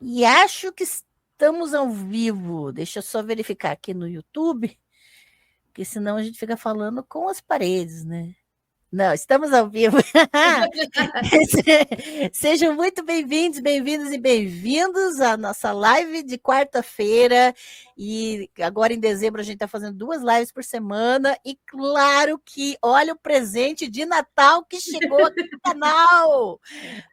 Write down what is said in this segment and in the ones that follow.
E acho que estamos ao vivo. Deixa eu só verificar aqui no YouTube, porque senão a gente fica falando com as paredes, né? Não, estamos ao vivo. Sejam muito bem-vindos, bem-vindos e bem-vindos à nossa live de quarta-feira. E agora em dezembro a gente está fazendo 2 lives por semana. E claro que olha o presente de Natal que chegou aqui no canal.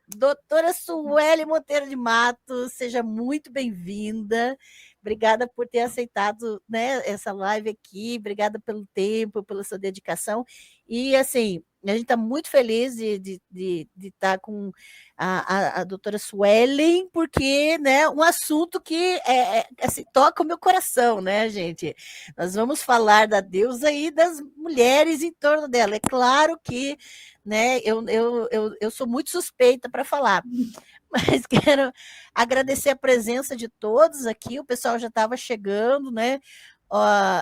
Doutora Sueli Monteiro de Matos, seja muito bem-vinda. Obrigada por ter aceitado, né, essa live aqui. Obrigada pelo tempo, pela sua dedicação. E, assim, a gente está muito feliz de estar com a doutora Suelen, porque, né, um assunto que assim, toca o meu coração, né, gente? Nós vamos falar da deusa e das mulheres em torno dela. É claro que, né, eu sou muito suspeita para falar, mas quero agradecer a presença de todos aqui. O pessoal já estava chegando, né?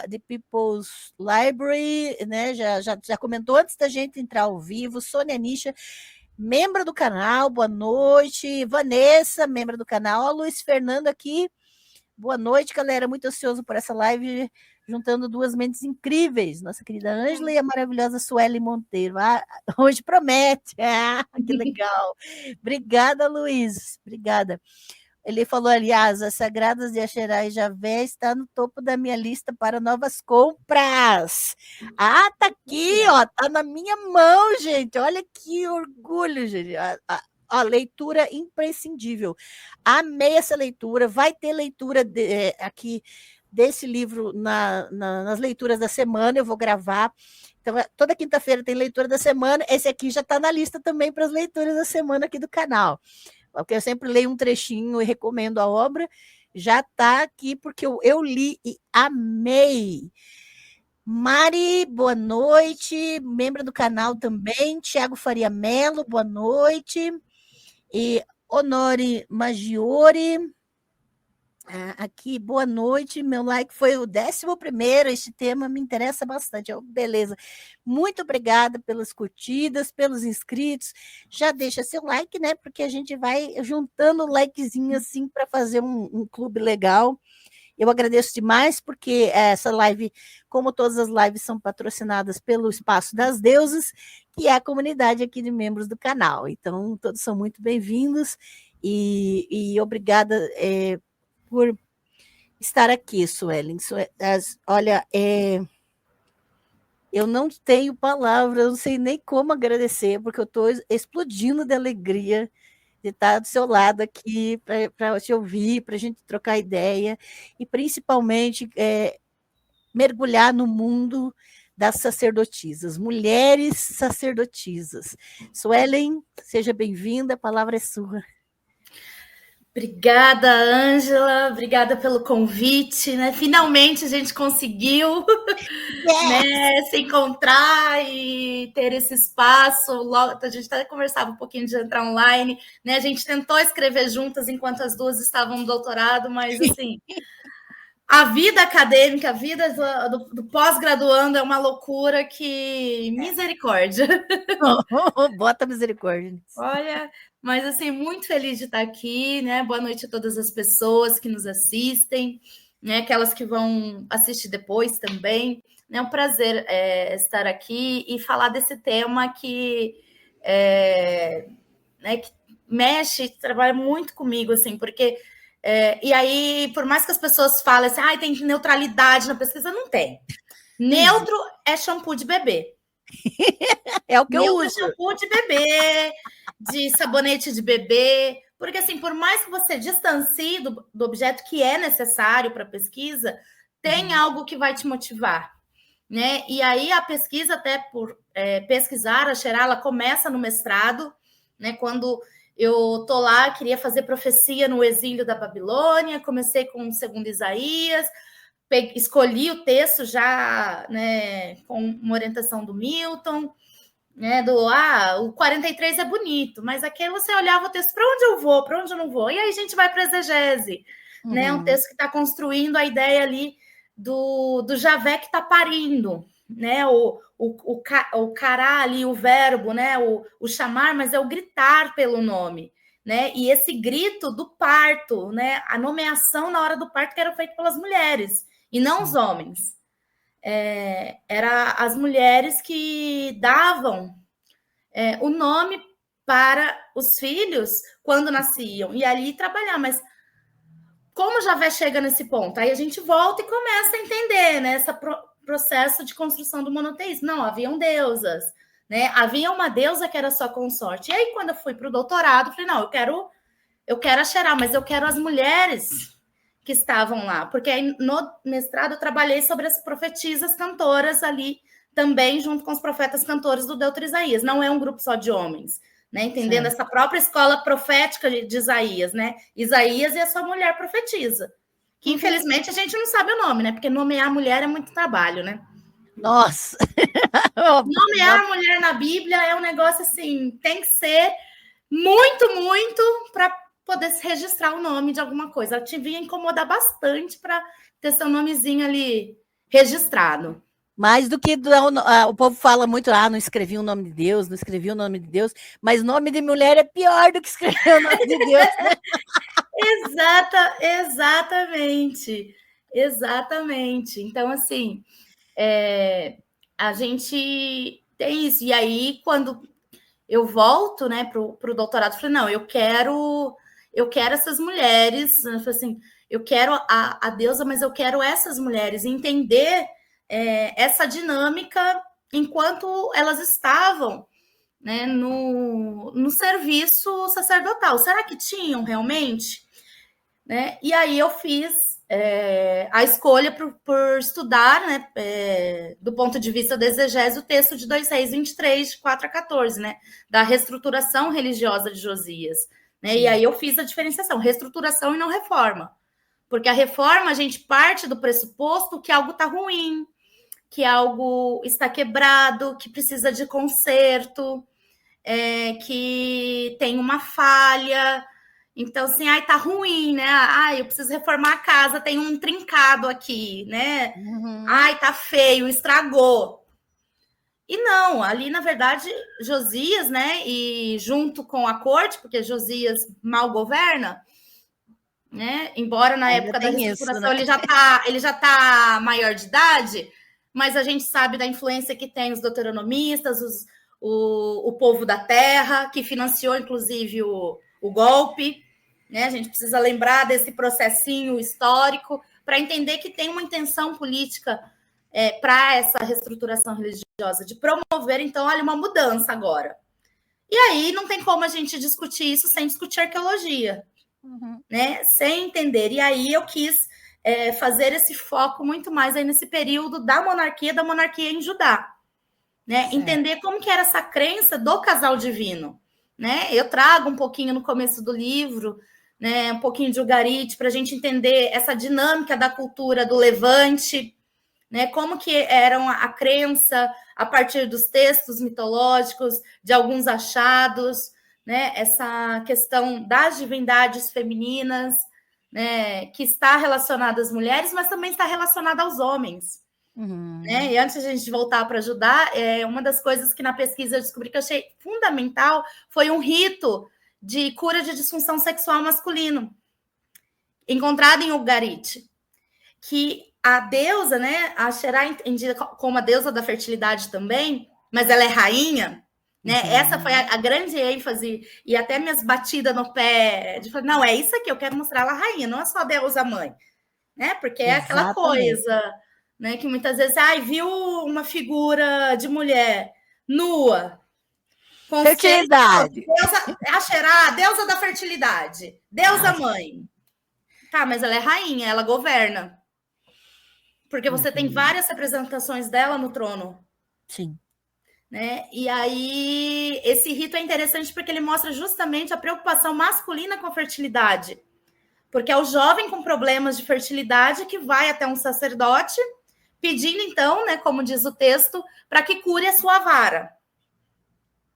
The People's Library, né? Já comentou antes da gente entrar ao vivo. Sônia Nisha, membro do canal, boa noite. Vanessa, membro do canal. Ó, Luiz Fernando aqui. Boa noite, galera. Muito ansioso por essa live, juntando duas mentes incríveis. Nossa querida Ângela e a maravilhosa Sueli Monteiro. Ah, hoje promete. Ah, que legal. Obrigada, Luiz. Obrigada. Ele falou, aliás, as Sagradas de Axerá e Javé está no topo da minha lista para novas compras. Ah, tá aqui, ó, tá na minha mão, gente. Olha que orgulho, gente. A leitura imprescindível. Amei essa leitura. Vai ter leitura aqui desse livro nas leituras da semana. Eu vou gravar. Então, toda quinta-feira tem leitura da semana. Esse aqui já está na lista também para as leituras da semana aqui do canal. Porque eu sempre leio um trechinho e recomendo a obra. Já está aqui porque eu li e amei. Mari, boa noite. Membro do canal também. Tiago Faria Mello, boa noite. E Honore Maggiore, aqui, boa noite. Meu like foi o 11º. Este tema me interessa bastante. Beleza. Muito obrigada pelas curtidas, pelos inscritos. Já deixa seu like, né? Porque a gente vai juntando likezinho assim para fazer um clube legal. Eu agradeço demais, porque essa live, como todas as lives, são patrocinadas pelo Espaço das Deusas, que é a comunidade aqui de membros do canal. Então, todos são muito bem-vindos e obrigada por estar aqui, Suelen. Olha, eu não tenho palavras, eu não sei nem como agradecer, porque eu estou explodindo de alegria de estar do seu lado aqui para te ouvir, para a gente trocar ideia e principalmente mergulhar no mundo das sacerdotisas, mulheres sacerdotisas. Suelen, seja bem-vinda, a palavra é sua. Obrigada, Ângela, obrigada pelo convite, né? Finalmente a gente conseguiu né, se encontrar e ter esse espaço. Logo, a gente até conversava um pouquinho de entrar online, né? A gente tentou escrever juntas enquanto as duas estavam no doutorado, mas assim, a vida acadêmica, a vida do pós-graduando é uma loucura que misericórdia. Bota misericórdia. Olha, mas assim, muito feliz de estar aqui, né? Boa noite a todas as pessoas que nos assistem, né? Aquelas que vão assistir depois também. É um prazer estar aqui e falar desse tema né, que mexe, trabalha muito comigo, assim, porque e aí, por mais que as pessoas falem assim, ah, tem neutralidade na pesquisa, não tem. Neutro é shampoo de bebê. É o que eu Neutro é uso. shampoo de bebê, de sabonete de bebê, porque assim, por mais que você distancie do objeto que é necessário para a pesquisa, tem algo que vai te motivar, né? E aí a pesquisa, até por pesquisar, a Xerá, ela começa no mestrado, né? Quando eu tô lá, queria fazer profecia no exílio da Babilônia, comecei com o segundo Isaías, escolhi o texto já, né, com uma orientação do Milton, né, o 43 é bonito, mas aqui você olhava o texto, para onde eu vou, para onde eu não vou? E aí a gente vai para a exegese, né, um texto que está construindo a ideia ali do Javé que está parindo, né, o cará ali, o verbo, né, o chamar, mas é o gritar pelo nome, né? E esse grito do parto, né? A nomeação na hora do parto que era feita pelas mulheres e não os homens. Era as mulheres que davam o nome para os filhos quando nasciam e ali trabalhar, mas como Javé chega nesse ponto? Aí a gente volta e começa a entender, né, esse processo de construção do monoteísmo. Não, haviam deusas, né? Havia uma deusa que era sua consorte. E aí, quando eu fui para o doutorado, eu falei, não, eu quero a Xerá, mas eu quero as mulheres que estavam lá. Porque aí, no mestrado, eu trabalhei sobre as profetisas cantoras ali, também junto com os profetas cantores do Deutero Isaías. Não é um grupo só de homens. Né, entendendo essa própria escola profética de Isaías, né? Isaías e a sua mulher profetiza. Que, infelizmente, a gente não sabe o nome, né? Porque nomear a mulher é muito trabalho, né? Nossa! Nomear a mulher na Bíblia é um negócio assim, tem que ser muito, muito para poder se registrar o nome de alguma coisa. Ela devia incomodar bastante para ter seu nomezinho ali registrado. Mais do que o povo fala muito, não escrevi o nome de Deus, não escrevi o nome de Deus, mas nome de mulher é pior do que escrever o nome de Deus. Né? Exatamente. Então, assim, a gente tem isso. E aí, quando eu volto, né, para o doutorado, eu falei, não, eu quero essas mulheres, eu falei assim, eu quero a deusa, mas eu quero essas mulheres, entender essa dinâmica enquanto elas estavam, né, no serviço sacerdotal. Será que tinham realmente? Né? E aí eu fiz a escolha por estudar, né, do ponto de vista da exegese, o texto de 2 Reis 23, de 4 a 14, né, da reestruturação religiosa de Josias. Né? E aí eu fiz a diferenciação, reestruturação e não reforma. Porque a reforma, a gente parte do pressuposto que algo está ruim, que algo está quebrado, que precisa de conserto, que tem uma falha. Então, assim, tá ruim, né? Eu preciso reformar a casa, tem um trincado aqui, né? Uhum. Tá feio, estragou. E não, ali, na verdade, Josias, né? E junto com a corte, porque Josias mal governa, né? Embora na época da reestruturação isso, né? ele já tá maior de idade, mas a gente sabe da influência que tem os deuteronomistas, o povo da terra, que financiou, inclusive, o golpe. Né? A gente precisa lembrar desse processinho histórico para entender que tem uma intenção política para essa reestruturação religiosa, de promover, então, olha, uma mudança agora. E aí não tem como a gente discutir isso sem discutir arqueologia. Uhum. Né? Sem entender. E aí eu quis fazer esse foco muito mais aí nesse período da monarquia em Judá. Né? Entender como que era essa crença do casal divino. Né? Eu trago um pouquinho no começo do livro, né, um pouquinho de Ugarit, para a gente entender essa dinâmica da cultura do Levante, né, como que era a crença a partir dos textos mitológicos, de alguns achados, né, essa questão das divindades femininas, né, que está relacionada às mulheres, mas também está relacionada aos homens. Uhum. Né? E antes de a gente voltar para ajudar, uma das coisas que na pesquisa eu descobri que eu achei fundamental foi um rito de cura de disfunção sexual masculino, encontrado em Ugarit, que a deusa, né, a Xerá entendida como a deusa da fertilidade também, mas ela é rainha, né? Uhum. Essa foi a grande ênfase, e até minhas batidas no pé, de falar, não, é isso aqui, eu quero mostrar ela rainha, não é só a deusa mãe, né? Porque é aquela coisa, né, que muitas vezes, viu uma figura de mulher nua, fertilidade. A Xerá, a deusa da fertilidade, deusa mãe. Tá, mas ela é rainha, ela governa. Porque você tem várias representações dela no trono. Sim. Né? E aí, esse rito é interessante porque ele mostra justamente a preocupação masculina com a fertilidade. Porque é o jovem com problemas de fertilidade que vai até um sacerdote, pedindo, então, né, como diz o texto, para que cure a sua vara.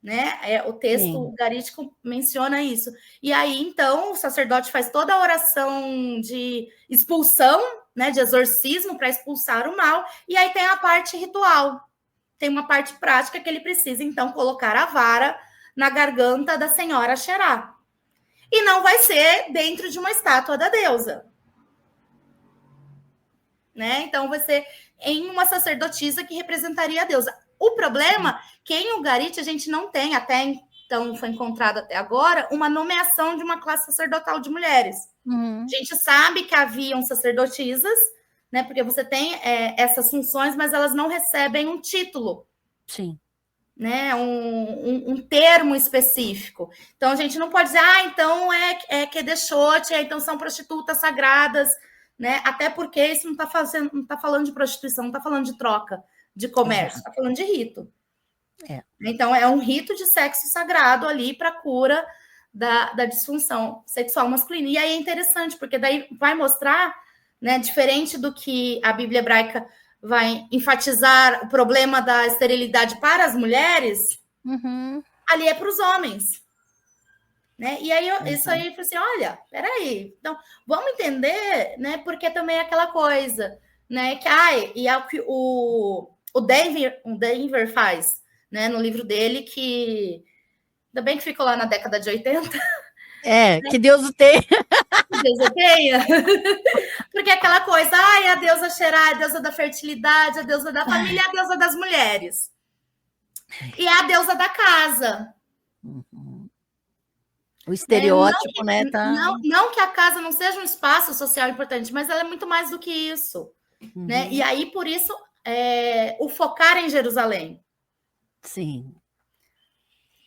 Né? O texto ugarítico menciona isso. E aí, então, o sacerdote faz toda a oração de expulsão, né, de exorcismo para expulsar o mal, e aí tem a parte ritual. Tem uma parte prática que ele precisa, então, colocar a vara na garganta da senhora Xerá. E não vai ser dentro de uma estátua da deusa. Né? Então, vai ser em uma sacerdotisa que representaria a deusa. O problema que em Ugarit a gente não tem, até então foi encontrado até agora, uma nomeação de uma classe sacerdotal de mulheres. Uhum. A gente sabe que haviam sacerdotisas, né? Porque você tem essas funções, mas elas não recebem um título. Sim. Né, um termo específico. Então, a gente não pode dizer, então é Kedeshot, então são prostitutas sagradas, né? Até porque isso não está falando de prostituição, não está falando de troca, de comércio, está falando de rito. Então, é um rito de sexo sagrado ali para a cura da disfunção sexual masculina. E aí é interessante, porque daí vai mostrar, né, diferente do que a Bíblia hebraica vai enfatizar o problema da esterilidade para as mulheres, ali é para os homens. Né? E aí, isso aí, eu falei assim, olha, peraí, então, vamos entender, né, porque também é aquela coisa, né, que, e é o que o Denver faz, né, no livro dele, que, ainda bem que ficou lá na década de 80. Né? Que Deus o tenha. Que Deus o tenha. Porque é aquela coisa, a deusa Xerá, a deusa da fertilidade, a deusa da família, a deusa das mulheres. E a deusa da casa. O estereótipo, né? Tá... Não que a casa não seja um espaço social importante, mas ela é muito mais do que isso. Né? E aí, por isso, o focar em Jerusalém. Sim.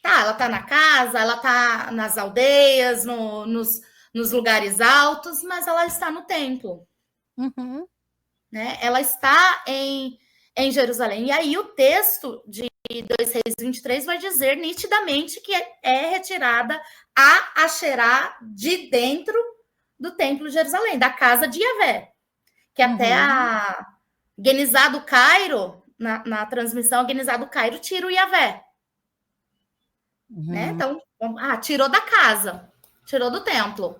Tá, ela tá na casa, ela tá nas aldeias, nos lugares altos, mas ela está no templo. Né? Ela está em Jerusalém. E aí o texto de 2 Reis 23 vai dizer nitidamente que é retirada a Asherá de dentro do templo de Jerusalém, da casa de Yahvé. Que até a Genizá do Cairo, na transmissão, a Genizá do Cairo tira o Yahvé. Né? Então, tirou da casa, tirou do templo.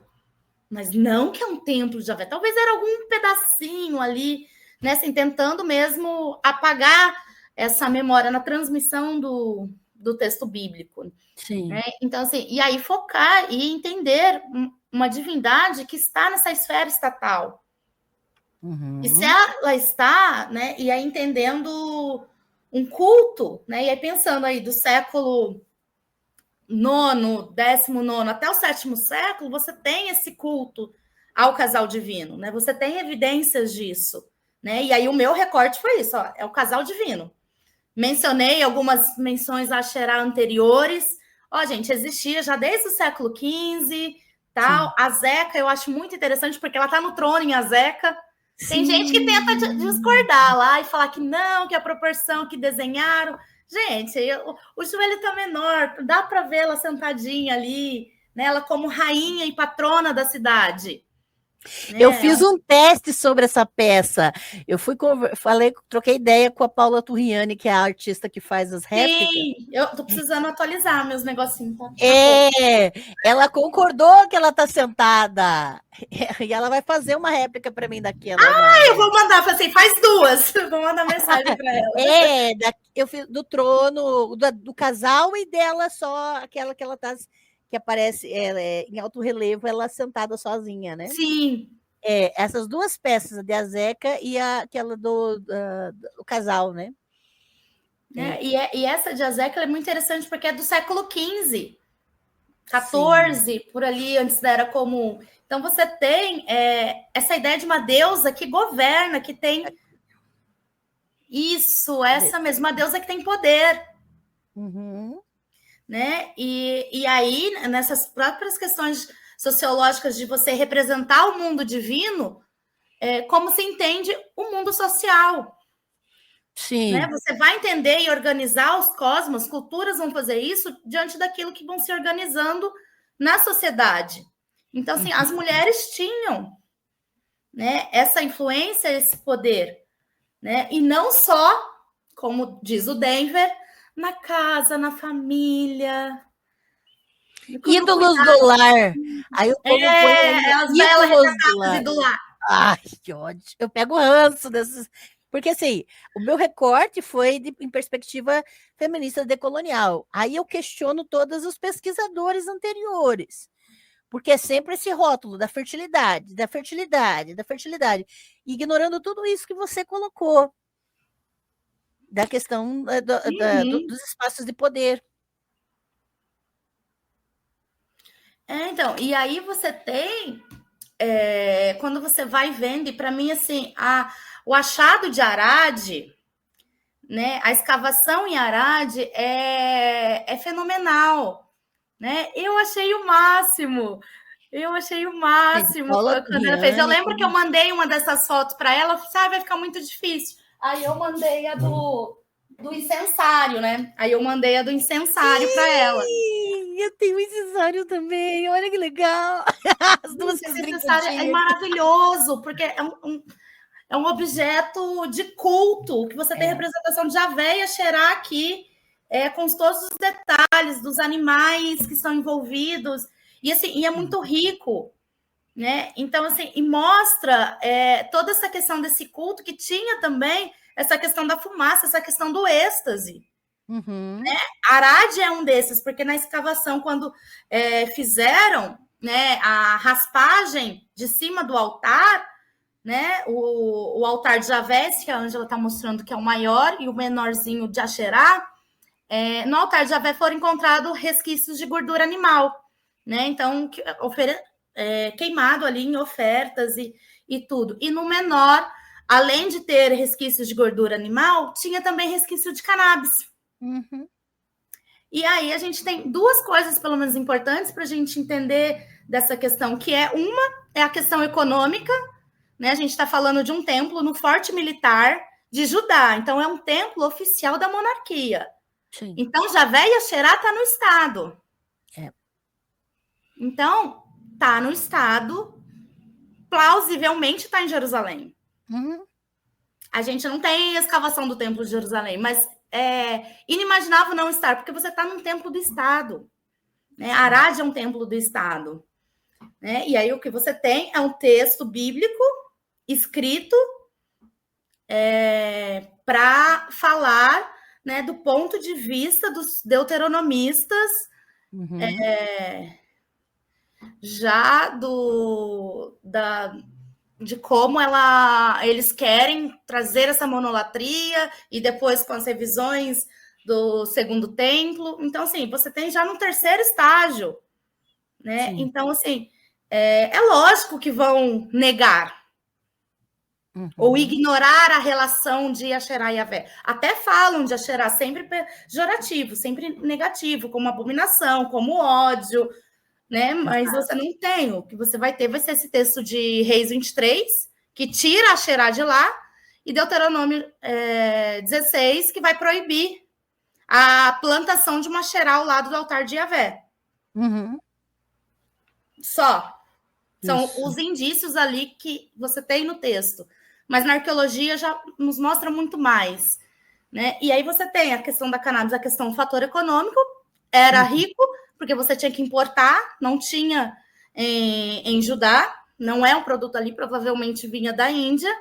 Mas não que é um templo de Yahvé. Talvez era algum pedacinho ali, né? Assim, tentando mesmo apagar essa memória na transmissão do texto bíblico. Sim. Né? Então, assim, e aí focar e entender uma divindade que está nessa esfera estatal. E se ela está, né? E aí entendendo um culto, né? E aí pensando aí do século IX, XIX, até o VII século, você tem esse culto ao casal divino, né? Você tem evidências disso, né? E aí o meu recorte foi isso, ó, é o casal divino. Mencionei algumas menções a Xerá anteriores. Ó, gente, existia já desde o século XV, tal. Sim. A Zeca eu acho muito interessante, porque ela está no trono em Azeca. Tem gente que tenta discordar lá e falar que não, que a proporção que desenharam... Gente, o joelho está menor, dá para ver ela sentadinha ali, né? Ela como rainha e patrona da cidade. Eu fiz um teste sobre essa peça. Eu troquei ideia com a Paula Turriani, que é a artista que faz as réplicas. Sim, eu tô precisando atualizar meus negocinhos. Tá? Ela concordou que ela está sentada. E ela vai fazer uma réplica para mim daquela. Eu vou mandar, assim, faz duas. Eu vou mandar mensagem para ela. Eu fiz do trono, do casal e dela só, aquela que ela tá, que aparece em alto relevo, ela sentada sozinha, né? Sim. Essas duas peças, a de Azeca e aquela do casal, né? E essa de Azeca é muito interessante porque é do século XV. 14, por ali, antes da Era Comum. Então, você tem essa ideia de uma deusa que governa, que tem... Isso, essa mesma deusa que tem poder. Né? E aí, nessas próprias questões sociológicas de você representar o mundo divino, como se entende o mundo social. Sim. Né? Você vai entender e organizar os cosmos, culturas vão fazer isso diante daquilo que vão se organizando na sociedade. Então, assim, as mulheres tinham, né, essa influência, esse poder, né? E não só, como diz o Denver, na casa, na família. Ídolos do lar. Aí o povo põe as belas do lar. Ai, que ódio. Eu pego ranço desses... Porque, assim, o meu recorte foi em perspectiva feminista decolonial. Aí eu questiono todos os pesquisadores anteriores. Porque é sempre esse rótulo da fertilidade, da fertilidade, da fertilidade, ignorando tudo isso que você colocou, da questão dos espaços de poder. Então, e aí você tem, quando você vai vendo, e para mim, assim, o achado de Arade, né, a escavação em Arade é fenomenal, né? Eu achei o máximo. Quando ela fez. Eu lembro que eu mandei uma dessas fotos para ela, vai ficar muito difícil. Aí eu mandei a do incensário, né? Aí eu mandei a do incensário para ela. Eu tenho incensário também, olha que legal. As duas Esse incensário é maravilhoso, porque é um objeto de culto, que você tem representação de Javé e Axerá aqui, com todos os detalhes dos animais que são envolvidos. E, assim, e é muito rico, né? Então, assim, e mostra toda essa questão desse culto, que tinha também essa questão da fumaça, essa questão do êxtase. Uhum. Né? Arade é um desses, porque na escavação, quando fizeram, né, a raspagem de cima do altar, né, o altar de Javé, que a Ângela está mostrando que é o maior, e o menorzinho de Axerá, no altar de Javé foram encontrados resquícios de gordura animal, né? Então, queimado ali em ofertas e tudo. E no menor, além de ter resquícios de gordura animal, tinha também resquício de cannabis. Uhum. E aí a gente tem duas coisas, pelo menos, importantes para a gente entender dessa questão, que uma é a questão econômica, né? A gente está falando de um templo no Forte Militar de Judá, então é um templo oficial da monarquia. Sim. Então, Javé e Axerá está no estado. Então, está no estado, plausivelmente está em Jerusalém. Uhum. A gente não tem escavação do templo de Jerusalém, mas é inimaginável não estar, porque você está num templo do estado. Né? Arade é um templo do estado. Né? E aí o que você tem é um texto bíblico escrito para falar, né, do ponto de vista dos deuteronomistas, uhum. Já de como eles querem trazer essa monolatria, e depois com as revisões do segundo templo. Então, assim, você tem já no terceiro estágio, né? Sim. Então, assim, é lógico que vão negar ou ignorar a relação de Axerá e Javé. Até falam de Axerá sempre pejorativo, sempre negativo, como abominação, como ódio, né? Mas você não tem. O que você vai ter vai ser esse texto de Reis 23, que tira Axerá de lá, e Deuteronômio 16, que vai proibir a plantação de uma Axerá ao lado do altar de Javé. Uhum. Só. São os indícios ali que você tem no texto. Mas na arqueologia já nos mostra muito mais. Né? E aí você tem a questão da cannabis, a questão do fator econômico. Era rico, porque você tinha que importar, não tinha em Judá, não é um produto ali, provavelmente vinha da Índia.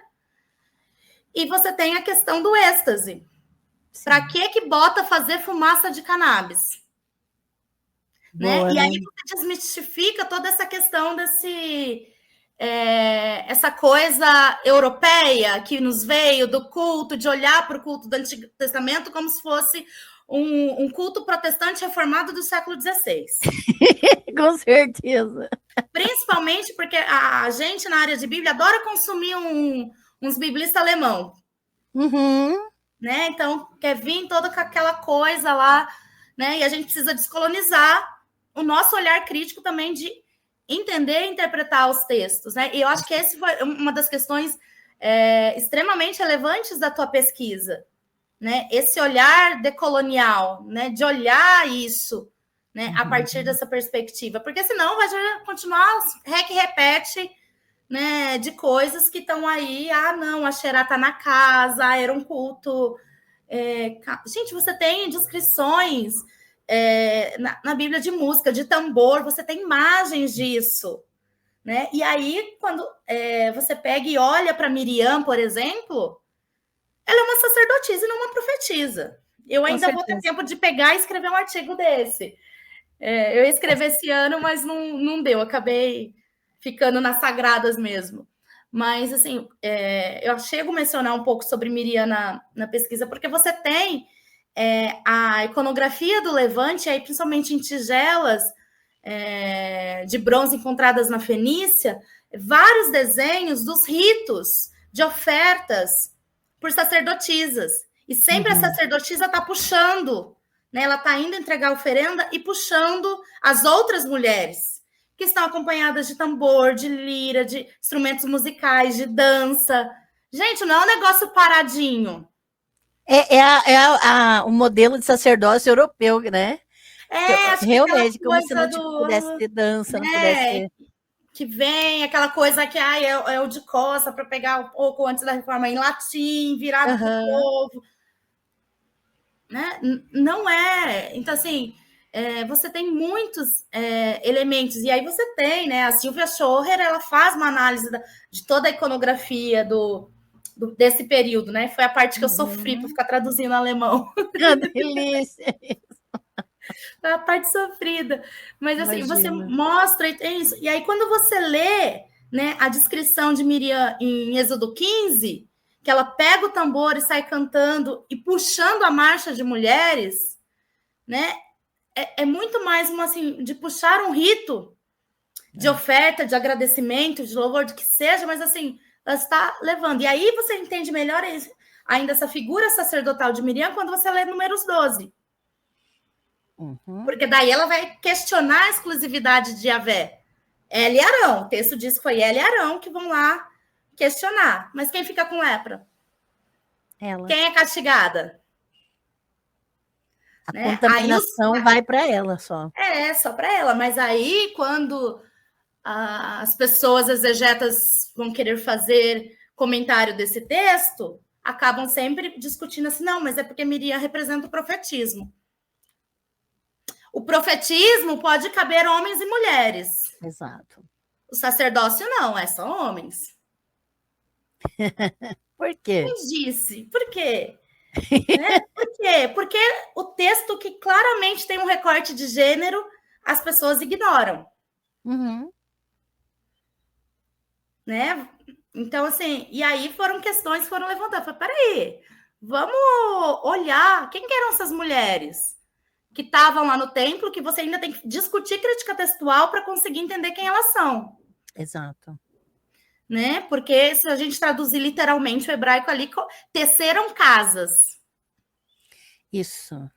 E você tem a questão do êxtase. Para que bota fazer fumaça de cannabis? Boa, né? E aí você desmistifica toda essa questão essa coisa europeia que nos veio do culto, de olhar para o culto do Antigo Testamento como se fosse um culto protestante reformado do século XVI. Com certeza. Principalmente porque a gente, na área de Bíblia, adora consumir uns biblistas alemão. Uhum. Né? Então, quer vir toda aquela coisa lá, né? E a gente precisa descolonizar o nosso olhar crítico também de entender e interpretar os textos. Né? E eu acho que essa foi uma das questões extremamente relevantes da tua pesquisa. Né? Esse olhar decolonial, né? De olhar isso, né? A partir dessa perspectiva, porque senão vai continuar repete, né? De coisas que estão aí. Não, a Axerá está na casa, era um culto. Gente, você tem descrições na Bíblia de música, de tambor, você tem imagens disso. Né? E aí, quando você pega e olha para Miriam, por exemplo, ela é uma sacerdotisa e não uma profetisa. Eu ainda vou ter tempo de pegar e escrever um artigo desse. Eu ia escrever esse ano, mas não deu. Acabei ficando nas sagradas mesmo. Mas, assim, eu chego a mencionar um pouco sobre Miriam na pesquisa, porque você tem a iconografia do Levante, aí, principalmente em tigelas de bronze encontradas na Fenícia, vários desenhos dos ritos de ofertas por sacerdotisas. E sempre a sacerdotisa está puxando, né? Ela está indo entregar a oferenda e puxando as outras mulheres, que estão acompanhadas de tambor, de lira, de instrumentos musicais, de dança. Gente, não é um negócio paradinho. O modelo de sacerdócio europeu, né? Acho que aquela Realmente, como se coisa não pudesse ter dança, não pudesse ter. que vem, aquela coisa que é o de costa para pegar um pouco antes da reforma em latim, virado para o povo. Né? Não é. Então, assim, você tem muitos elementos. E aí você tem, né? A Silvia Schorer, ela faz uma análise de toda a iconografia desse período, né? Foi a parte que eu sofri para ficar traduzindo alemão. Delícia! Foi a parte sofrida. Mas, assim, você Imagina. mostra e tem isso. E aí, quando você lê, né, a descrição de Miriam em Êxodo 15, que ela pega o tambor e sai cantando e puxando a marcha de mulheres, né? É muito mais uma assim de puxar um rito de oferta, de agradecimento, de louvor, de que seja, mas assim, ela está levando. E aí você entende melhor ainda essa figura sacerdotal de Miriam quando você lê Números 12. Porque daí ela vai questionar a exclusividade de Yahvé. Ela e Arão. O texto diz que foi ela e Arão que vão lá questionar. Mas quem fica com lepra? Ela. Quem é castigada? A contaminação vai para ela só. Só para ela. Mas aí, quando as pessoas exegetas vão querer fazer comentário desse texto, acabam sempre discutindo assim, não, mas é porque Miriam representa o profetismo. O profetismo pode caber homens e mulheres. Exato. O sacerdócio não, é só homens. Por quê? Quem disse? Por quê? Né? Por quê? Porque o texto que claramente tem um recorte de gênero, as pessoas ignoram. Né? Então, assim, e aí questões que foram levantadas. Falei, peraí, vamos olhar quem que eram essas mulheres que estavam lá no templo, que você ainda tem que discutir crítica textual para conseguir entender quem elas são. Exato. Né? Porque se a gente traduzir literalmente o hebraico ali, teceram casas. Isso.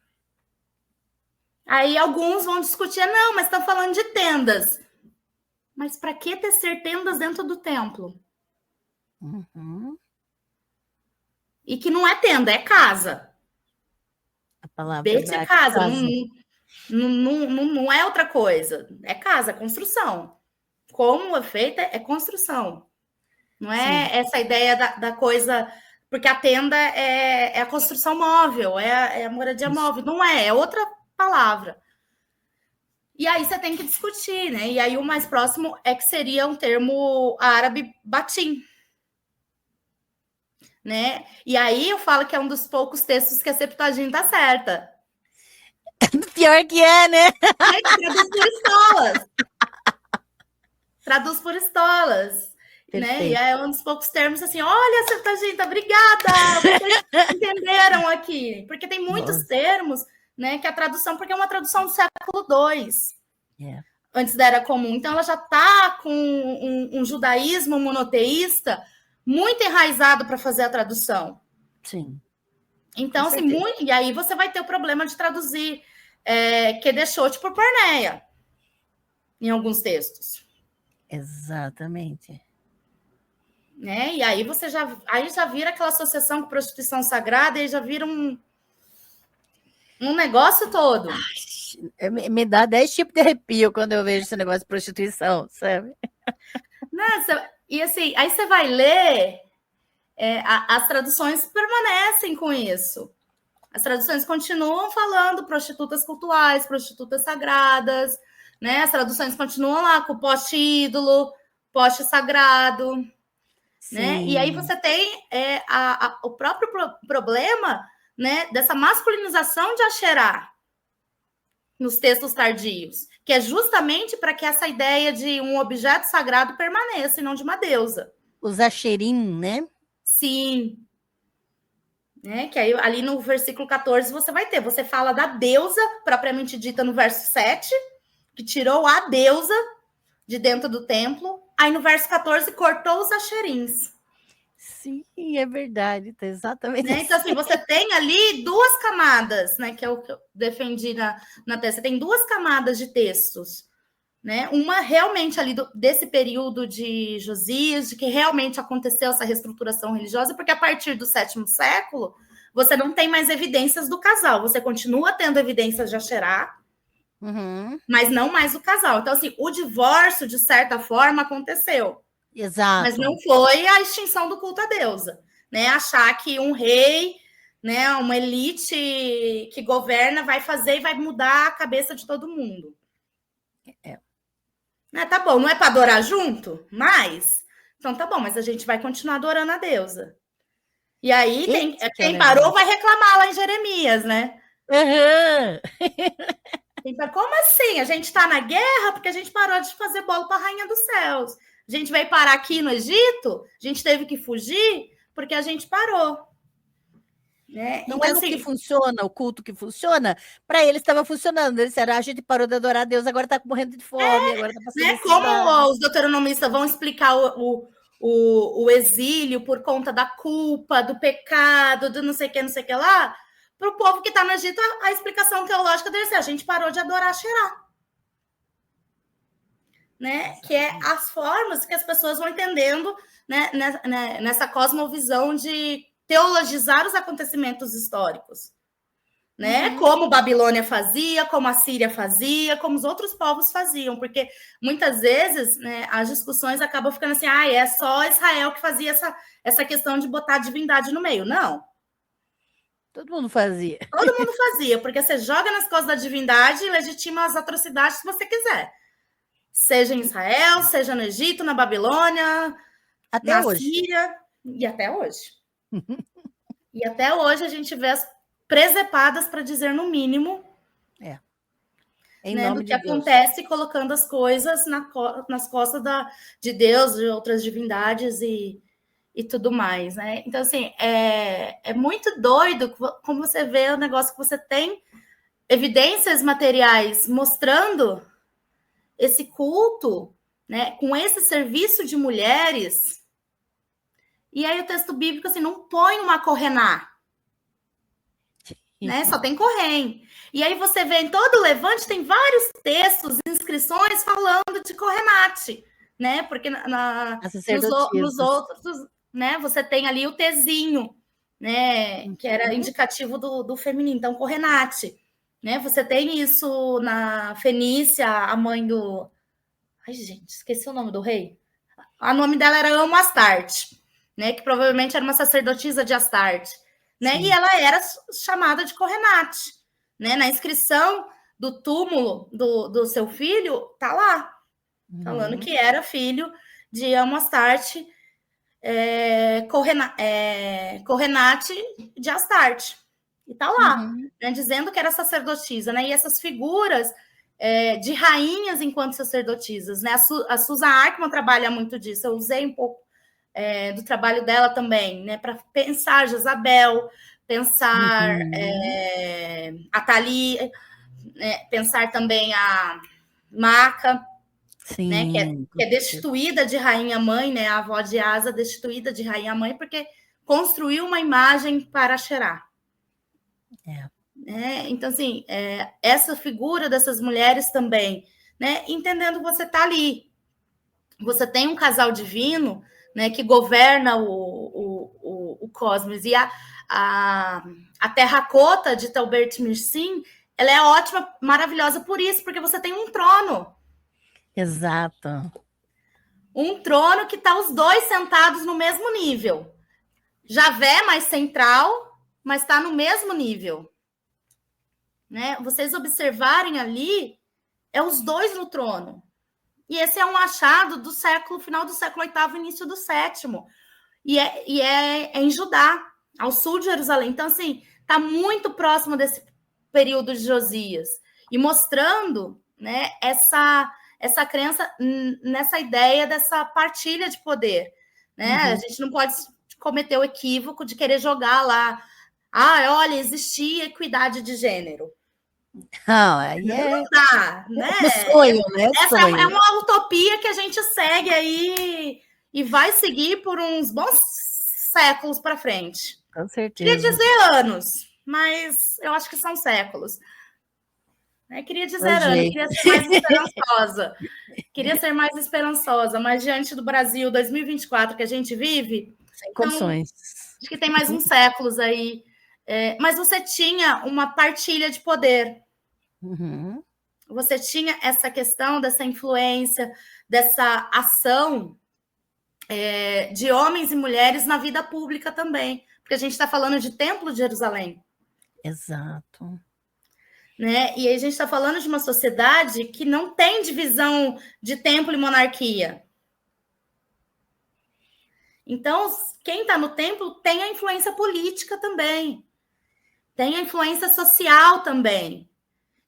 Aí alguns vão discutir, não, mas estão falando de tendas. Mas para que tecer tendas dentro do templo? E que não é tenda, é casa. A palavra Deixa é casa. Não é outra coisa. É casa, é construção. Como é feita, é construção. Não é Sim. Essa ideia da coisa... Porque a tenda é a construção móvel, é a moradia Isso. móvel. Não é outra palavra. E aí você tem que discutir, né? E aí o mais próximo é que seria um termo árabe batim. Né? E aí eu falo que é um dos poucos textos que a Septuaginta tá certa. Pior que é, né? Traduz por estolas. Traduz por estolas. Né? E é um dos poucos termos assim, olha, Septuaginta, obrigada! Vocês entenderam aqui. Porque tem muitos termos, né, que a tradução, porque é uma tradução do século II. Antes da Era Comum. Então ela já está com um judaísmo monoteísta muito enraizado para fazer a tradução. Sim. Então, assim, e aí você vai ter o problema de traduzir Kedeshot por porneia em alguns textos. Exatamente. Né? E aí você já vira aquela associação com prostituição sagrada e já vira um negócio todo. Me dá 10 tipos de arrepio quando eu vejo esse negócio de prostituição, sabe? Nossa, e assim, aí você vai ler, as traduções permanecem com isso. As traduções continuam falando prostitutas cultuais, prostitutas sagradas, né? As traduções continuam lá com poste ídolo, poste sagrado, né? E aí você tem o próprio problema, né, dessa masculinização de Asherá. nos textos tardios, que é justamente para que essa ideia de um objeto sagrado permaneça e não de uma deusa. Os Acherim, né? Sim. Né? Que aí ali no versículo 14 você fala da deusa, propriamente dita no verso 7, que tirou a deusa de dentro do templo. Aí no verso 14 cortou os Acherins. Sim, é verdade, tá exatamente né? Então, assim, você tem ali duas camadas, né? Que é o que eu defendi na tese. Você tem duas camadas de textos, né? Uma realmente ali desse período de Josias, de que realmente aconteceu essa reestruturação religiosa, porque a partir do 7º século você não tem mais evidências do casal, você continua tendo evidências de Axerá, mas não mais do casal. Então, assim, o divórcio, de certa forma, aconteceu. Exato. Mas não foi a extinção do culto à deusa, né? Achar que um rei, né, uma elite que governa vai fazer e vai mudar a cabeça de todo mundo. Tá bom, não é para adorar junto? Mas, então tá bom, mas a gente vai continuar adorando a deusa. E aí, quem parou vai reclamar lá em Jeremias, né? Como assim? A gente está na guerra porque a gente parou de fazer bolo para a rainha dos céus. A gente veio parar aqui no Egito, a gente teve que fugir porque a gente parou. Né? Não então, é no que funciona, o culto que funciona, para eles estava funcionando. Eles disseram, a gente parou de adorar a Deus, agora está morrendo de fome, agora está passando necessidade. Como os deuteronomistas vão explicar o exílio por conta da culpa, do pecado, do não sei o que lá, para o povo que está no Egito, a explicação teológica deve ser, a gente parou de adorar Xerá. Né? Que é as formas que as pessoas vão entendendo, né, nessa cosmovisão de teologizar os acontecimentos históricos. Né? Como Babilônia fazia, como a Síria fazia, como os outros povos faziam, porque muitas vezes, né, as discussões acabam ficando assim, é só Israel que fazia essa questão de botar a divindade no meio. Não. Todo mundo fazia. Todo mundo fazia, porque você joga nas costas da divindade e legitima as atrocidades que você quiser. Seja em Israel, seja no Egito, na Babilônia, até na hoje. Síria, e até hoje. E até hoje a gente vê as presepadas para dizer, no mínimo, né, do que acontece colocando as coisas nas costas de Deus, de outras divindades e tudo mais. Né? Então, assim, é muito doido como você vê o negócio que você tem evidências materiais mostrando esse culto, né, com esse serviço de mulheres, e aí o texto bíblico assim, não põe uma correná, né? Só tem corrém. E aí você vê em todo o Levante, tem vários textos, inscrições falando de correnate, né? Porque nos outros, né, você tem ali o tezinho, né, que era indicativo do feminino, então correnate. Né? Você tem isso na Fenícia, a mãe do... Ai, gente, esqueci o nome do rei. O nome dela era Amo Astarte, né? Que provavelmente era uma sacerdotisa de Astarte. Né? E ela era chamada de correnate. Né? Na inscrição do túmulo do seu filho, tá lá. Falando que era filho de Amo Astarte, correnate de Astarte. E tá lá, né? Dizendo que era sacerdotisa. Né? E essas figuras... de rainhas enquanto sacerdotisas, né? A Susan Arkman trabalha muito disso. Eu usei um pouco do trabalho dela também, né? Para pensar Jezabel, pensar a Thalia, né? Pensar também a Maca, né? Que é destituída de rainha-mãe, né? A avó de Asa destituída de rainha-mãe, porque construiu uma imagem para Xerá. Então, assim, essa figura dessas mulheres também, né? Entendendo que você está ali. Você tem um casal divino, né, que governa o cosmos. E a terracota de Talbert Mircin, ela é ótima, maravilhosa por isso, porque você tem um trono. Exato. Um trono que está os dois sentados no mesmo nível. Javé mais central, mas está no mesmo nível. Né? Vocês observarem ali, os dois no trono. E esse é um achado do final do século VIII, início do VII. E é em Judá, ao sul de Jerusalém. Então, assim, está muito próximo desse período de Josias. e mostrando, né, essa crença nessa ideia dessa partilha de poder, né? A gente não pode cometer o equívoco de querer jogar lá, olha, existia equidade de gênero. Não, aí não dá, né? Sonho, né? Essa Sonho. é uma utopia que a gente segue aí e vai seguir por uns bons séculos para frente. Com certeza. Queria dizer anos, mas eu acho que são séculos. Queria dizer anos, queria ser mais esperançosa. Queria ser mais esperançosa, mas diante do Brasil 2024 que a gente vive, sem condições. Acho que tem mais uns séculos aí. Mas você tinha uma partilha de poder. Você tinha essa questão dessa influência, dessa ação de homens e mulheres na vida pública também. Porque a gente está falando de Templo de Jerusalém. Exato. Né? E aí a gente está falando de uma sociedade que não tem divisão de templo e monarquia. Então, quem está no templo tem a influência política também. Tem a influência social também.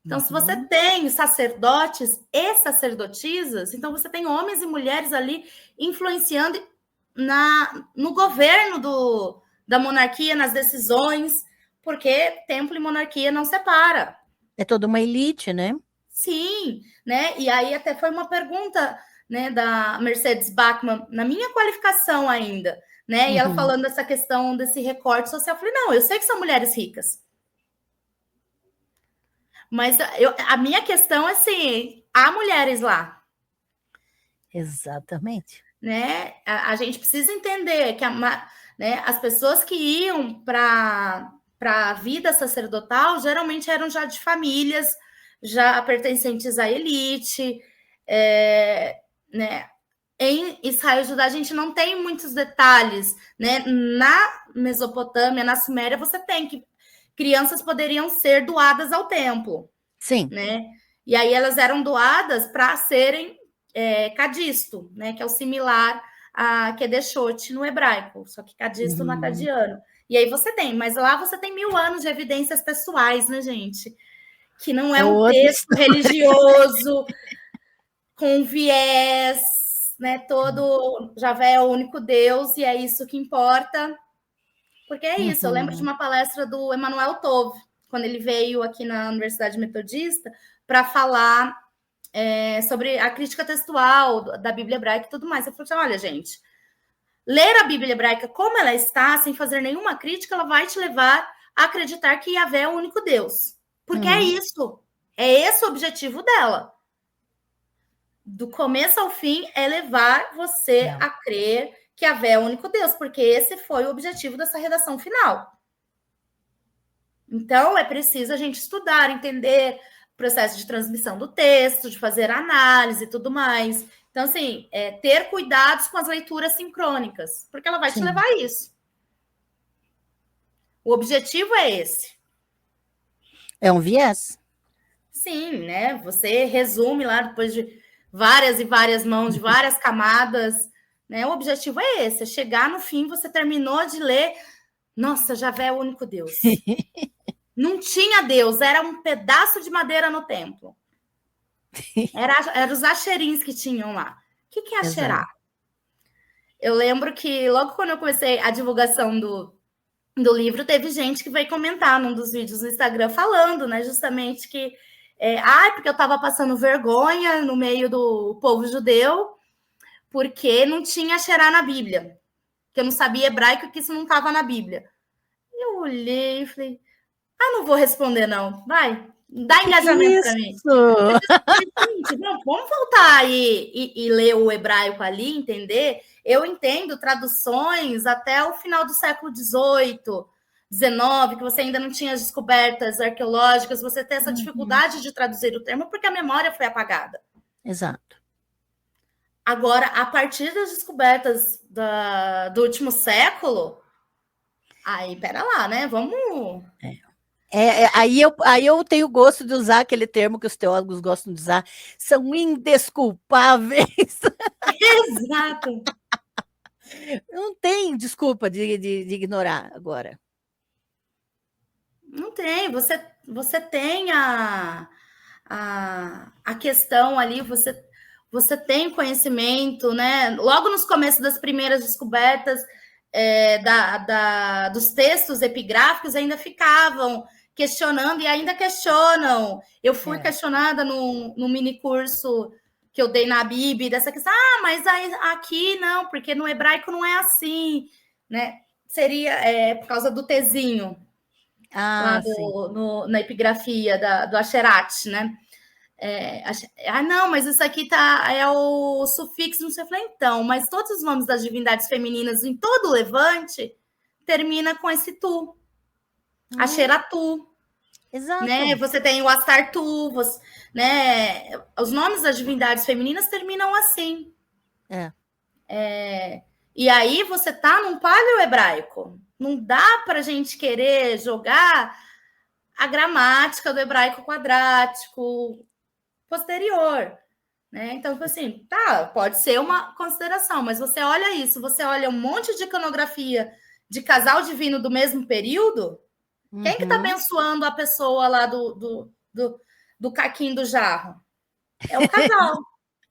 Então, se você tem sacerdotes e sacerdotisas, então você tem homens e mulheres ali influenciando no governo da monarquia, nas decisões, porque templo e monarquia não separa. É toda uma elite, né? Sim, né? E aí até foi uma pergunta, né, da Mercedes Bachmann, na minha qualificação ainda, né? E ela falando dessa questão desse recorte social. Eu falei, não, eu sei que são mulheres ricas. Mas a minha questão é assim, há mulheres lá. Exatamente. Né? A gente precisa entender que né, as pessoas que iam para a vida sacerdotal geralmente eram já de famílias, já pertencentes à elite. Né? Em Israel e Judá, a gente não tem muitos detalhes. Né? Na Mesopotâmia, na Suméria, você tem que crianças poderiam ser doadas ao templo. Sim. Né? E aí elas eram doadas para serem cadisto, né? Que é o similar a Kedeshot no hebraico, só que cadisto no acadiano. E aí você tem, mas lá você tem 1000 anos de evidências pessoais, né, gente? Que não é um texto religioso com viés, né? Todo Javé é o único Deus e é isso que importa. Porque é isso, eu lembro de uma palestra do Emanuel Tove, quando ele veio aqui na Universidade Metodista para falar sobre a crítica textual da Bíblia hebraica e tudo mais. Eu falei assim, olha, gente, ler a Bíblia hebraica como ela está, sem fazer nenhuma crítica, ela vai te levar a acreditar que Yahvé é o único Deus. Porque é isso. É esse o objetivo dela. Do começo ao fim, é levar você a crer que Yahvé é o único Deus, porque esse foi o objetivo dessa redação final. Então, é preciso a gente estudar, entender o processo de transmissão do texto, de fazer análise e tudo mais. Então, assim, ter cuidados com as leituras sincrônicas, porque ela vai te levar a isso. O objetivo é esse. É um viés. Sim, né? Você resume lá depois de várias e várias mãos, de várias camadas, né? O objetivo é esse, é chegar no fim, você terminou de ler, nossa, Javé é o único Deus. Não tinha Deus, era um pedaço de madeira no templo. Era os axerins que tinham lá. O que é axerá? Eu lembro que logo quando eu comecei a divulgação do livro, teve gente que veio comentar num dos vídeos no Instagram falando, né, justamente que porque eu estava passando vergonha no meio do povo judeu, porque não tinha axerá na Bíblia, que eu não sabia hebraico, que isso não estava na Bíblia. Eu olhei e falei, não vou responder não, vai, dá engajamento para mim. Gente, vamos voltar e ler o hebraico ali, entender. Eu entendo traduções até o final do século XVIII, XIX, que você ainda não tinha as descobertas arqueológicas, você tem essa dificuldade de traduzir o termo porque a memória foi apagada. Exato. Agora, a partir das descobertas do último século, aí, pera lá, né? Vamos... Aí eu tenho gosto de usar aquele termo que os teólogos gostam de usar, são indesculpáveis. Exato. Não tem desculpa de ignorar agora. Não tem. Você tem a a questão ali, você tem conhecimento, né? Logo nos começos das primeiras descobertas dos textos epigráficos, ainda ficavam questionando e ainda questionam. Eu fui questionada no mini curso que eu dei na Bíblia, dessa questão, mas aqui não, porque no hebraico não é assim, né? Seria por causa do tezinho, lá na epigrafia do Asherat, né? Não, mas isso aqui é o sufixo, não sei. Eu falei, então, mas todos os nomes das divindades femininas em todo o Levante termina com esse tu. Asheratu. Exato. Né? Você tem o Astartu, né? Os nomes das divindades femininas terminam assim. E aí você está num paleo-hebraico. Não dá para a gente querer jogar a gramática do hebraico quadrático posterior. Né? Então, assim, pode ser uma consideração, mas você olha isso, você olha um monte de iconografia de casal divino do mesmo período, quem que está abençoando a pessoa lá do caquinho do jarro? É o casal.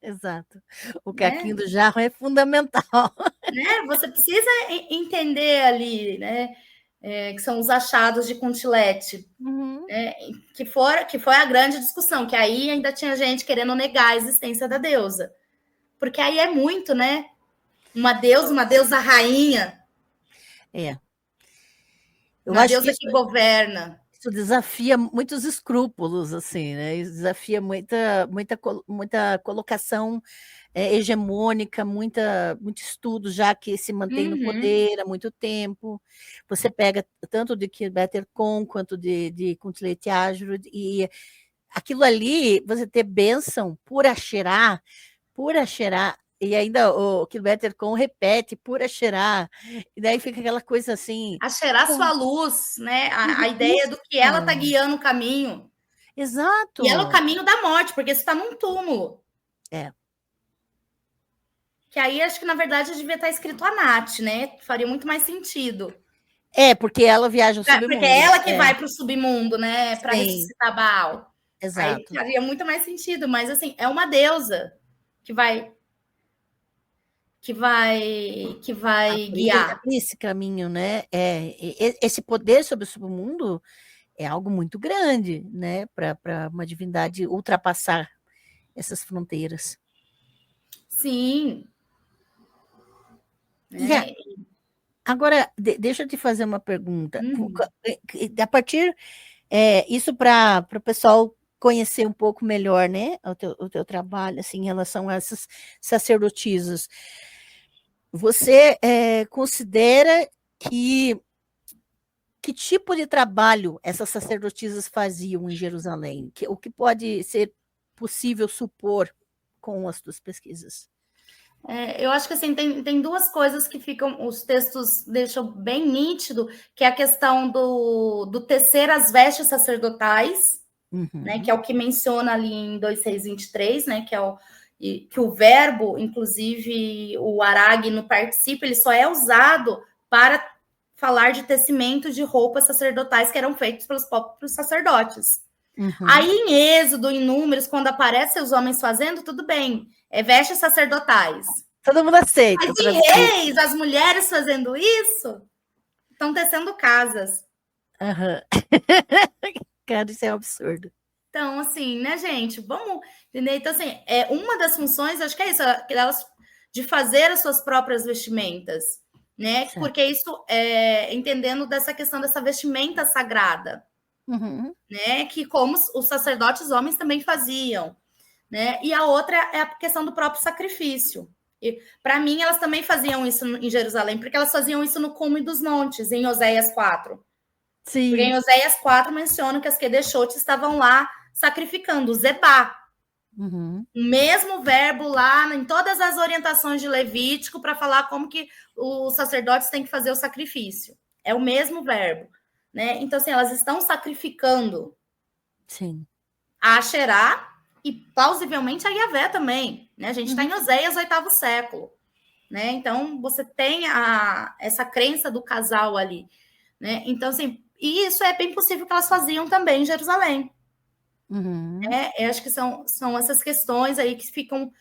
Exato. O caquinho do jarro é fundamental. Né? Você precisa entender ali, né? Que são os achados de Contilete, né? que foi a grande discussão, que aí ainda tinha gente querendo negar a existência da deusa. Porque aí é muito, né? Uma deusa rainha. Uma deusa que governa. Isso desafia muitos escrúpulos, assim, né? Isso desafia muita colocação hegemônica, muito estudo já que se mantém no poder há muito tempo. Você pega tanto de Kilbetter Com quanto de Kuntlete Ajrud, e aquilo ali, você ter bênção por Asherá, e ainda o Kilbetter Com repete por Asherá, e daí fica aquela coisa assim... Asherá sua luz, né? A ideia do que ela está guiando o caminho. Exato. E ela é o caminho da morte, porque você está num túmulo. Que aí acho que, na verdade, devia estar escrito Anat, né? Faria muito mais sentido. Porque ela viaja ao submundo. Porque é ela que vai para o submundo, né? Para ressuscitar Baal. Exato. Aí faria muito mais sentido, mas assim, é uma deusa que vai guiar. Esse caminho, né? Esse poder sobre o submundo é algo muito grande, né? Para uma divindade ultrapassar essas fronteiras. Sim. Agora, deixa eu te fazer uma pergunta. A partir isso para o pessoal conhecer um pouco melhor, né, o teu trabalho, assim, em relação a essas sacerdotisas. Você considera que tipo de trabalho essas sacerdotisas faziam em Jerusalém? O que pode ser possível supor com as tuas pesquisas? Eu acho que assim, tem duas coisas que ficam, os textos deixam bem nítido, que é a questão do tecer as vestes sacerdotais, né, que é o que menciona ali em 2:6-23, né, que o verbo, inclusive o arag no particípio, ele só é usado para falar de tecimento de roupas sacerdotais que eram feitos pelos próprios sacerdotes. Aí em Êxodo, em Números, quando aparecem os homens fazendo, tudo bem, vestes sacerdotais. Todo mundo aceita. Mas em Reis, as mulheres fazendo isso, estão tecendo casas. Cara, isso é um absurdo. Então, assim, né, gente, vamos entender. Então, assim, uma das funções, acho que é isso, elas de fazer as suas próprias vestimentas, né? Certo. Porque isso entendendo dessa questão dessa vestimenta sagrada, né? Que como os sacerdotes homens também faziam, né? E a outra é a questão do próprio sacrifício. E para mim, elas também faziam isso em Jerusalém, porque elas faziam isso no cume dos montes, em Oséias 4. Sim. Porque em Oséias 4 menciona que as Kedeshot estavam lá sacrificando, Zebá. O mesmo verbo lá em todas as orientações de Levítico para falar como que os sacerdotes têm que fazer o sacrifício. É o mesmo verbo, né? Então, assim, elas estão sacrificando. Sim. A Asherá e plausivelmente a Yahvé também, né? A gente está em Oséias, 8º século, né? Então, você tem essa crença do casal ali, né? Então, assim, e isso é bem possível que elas faziam também em Jerusalém. Eu acho que são essas questões aí que ficam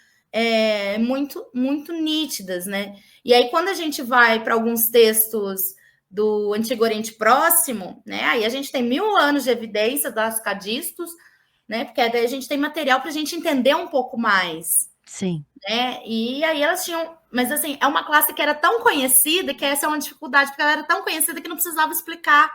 muito, muito nítidas, né? E aí, quando a gente vai para alguns textos do Antigo Oriente Próximo, né? Aí a gente tem 1000 anos de evidência das cadistos, né? Porque daí a gente tem material para a gente entender um pouco mais. Sim. Né? E aí elas tinham... Mas, assim, é uma classe que era tão conhecida, que essa é uma dificuldade, porque ela era tão conhecida que não precisava explicar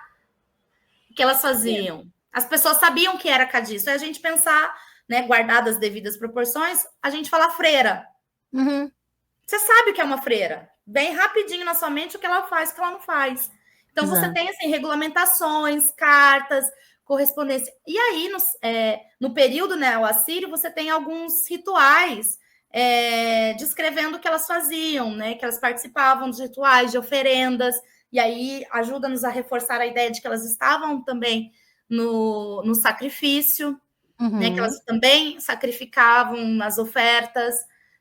o que elas faziam. As pessoas sabiam que era cadisto. Aí a gente pensar, né, guardadas as devidas proporções, a gente fala freira. Você sabe o que é uma freira. Bem rapidinho na sua mente o que ela faz, o que ela não faz. Então, você tem, assim, regulamentações, cartas, correspondência. E aí, no período, né, o assírio, você tem alguns rituais descrevendo o que elas faziam, né? Que elas participavam dos rituais, de oferendas, e aí ajuda-nos a reforçar a ideia de que elas estavam também no sacrifício, né? Que elas também sacrificavam nas ofertas,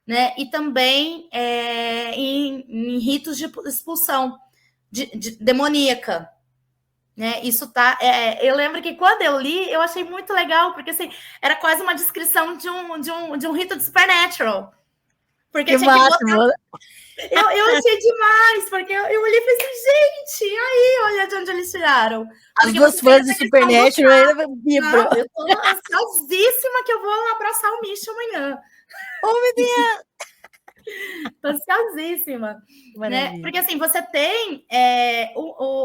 né? E também em ritos de expulsão demoníaca. Né? Isso tá. Eu lembro que quando eu li, eu achei muito legal, porque assim, era quase uma descrição de um rito de Supernatural. Porque que tinha máximo. que botar... eu achei demais, porque eu olhei e falei assim, gente, aí, olha de onde eles tiraram. As duas fãs de Supernatural vibram. Eu tô ansiosíssima que eu vou abraçar o Micho amanhã. Ô, menina! Tô ansiosíssima. Né? Porque assim, você tem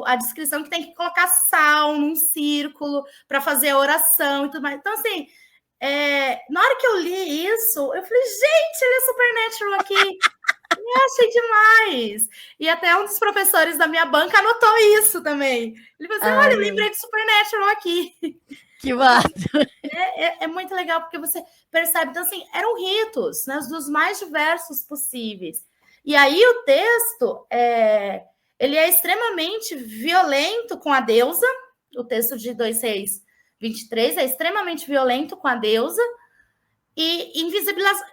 a descrição que tem que colocar sal num círculo para fazer a oração e tudo mais. Então, assim, na hora que eu li isso, eu falei, gente, ele é Supernatural aqui. Eu achei demais. E até um dos professores da minha banca anotou isso também. Ele falou assim, olha, eu lembrei de Supernatural aqui. Que massa! É muito legal, porque você percebe, então, assim, eram ritos, né, dos mais diversos possíveis. E aí o texto, ele é extremamente violento com a deusa, o texto de 2 Reis 23 é extremamente violento com a deusa e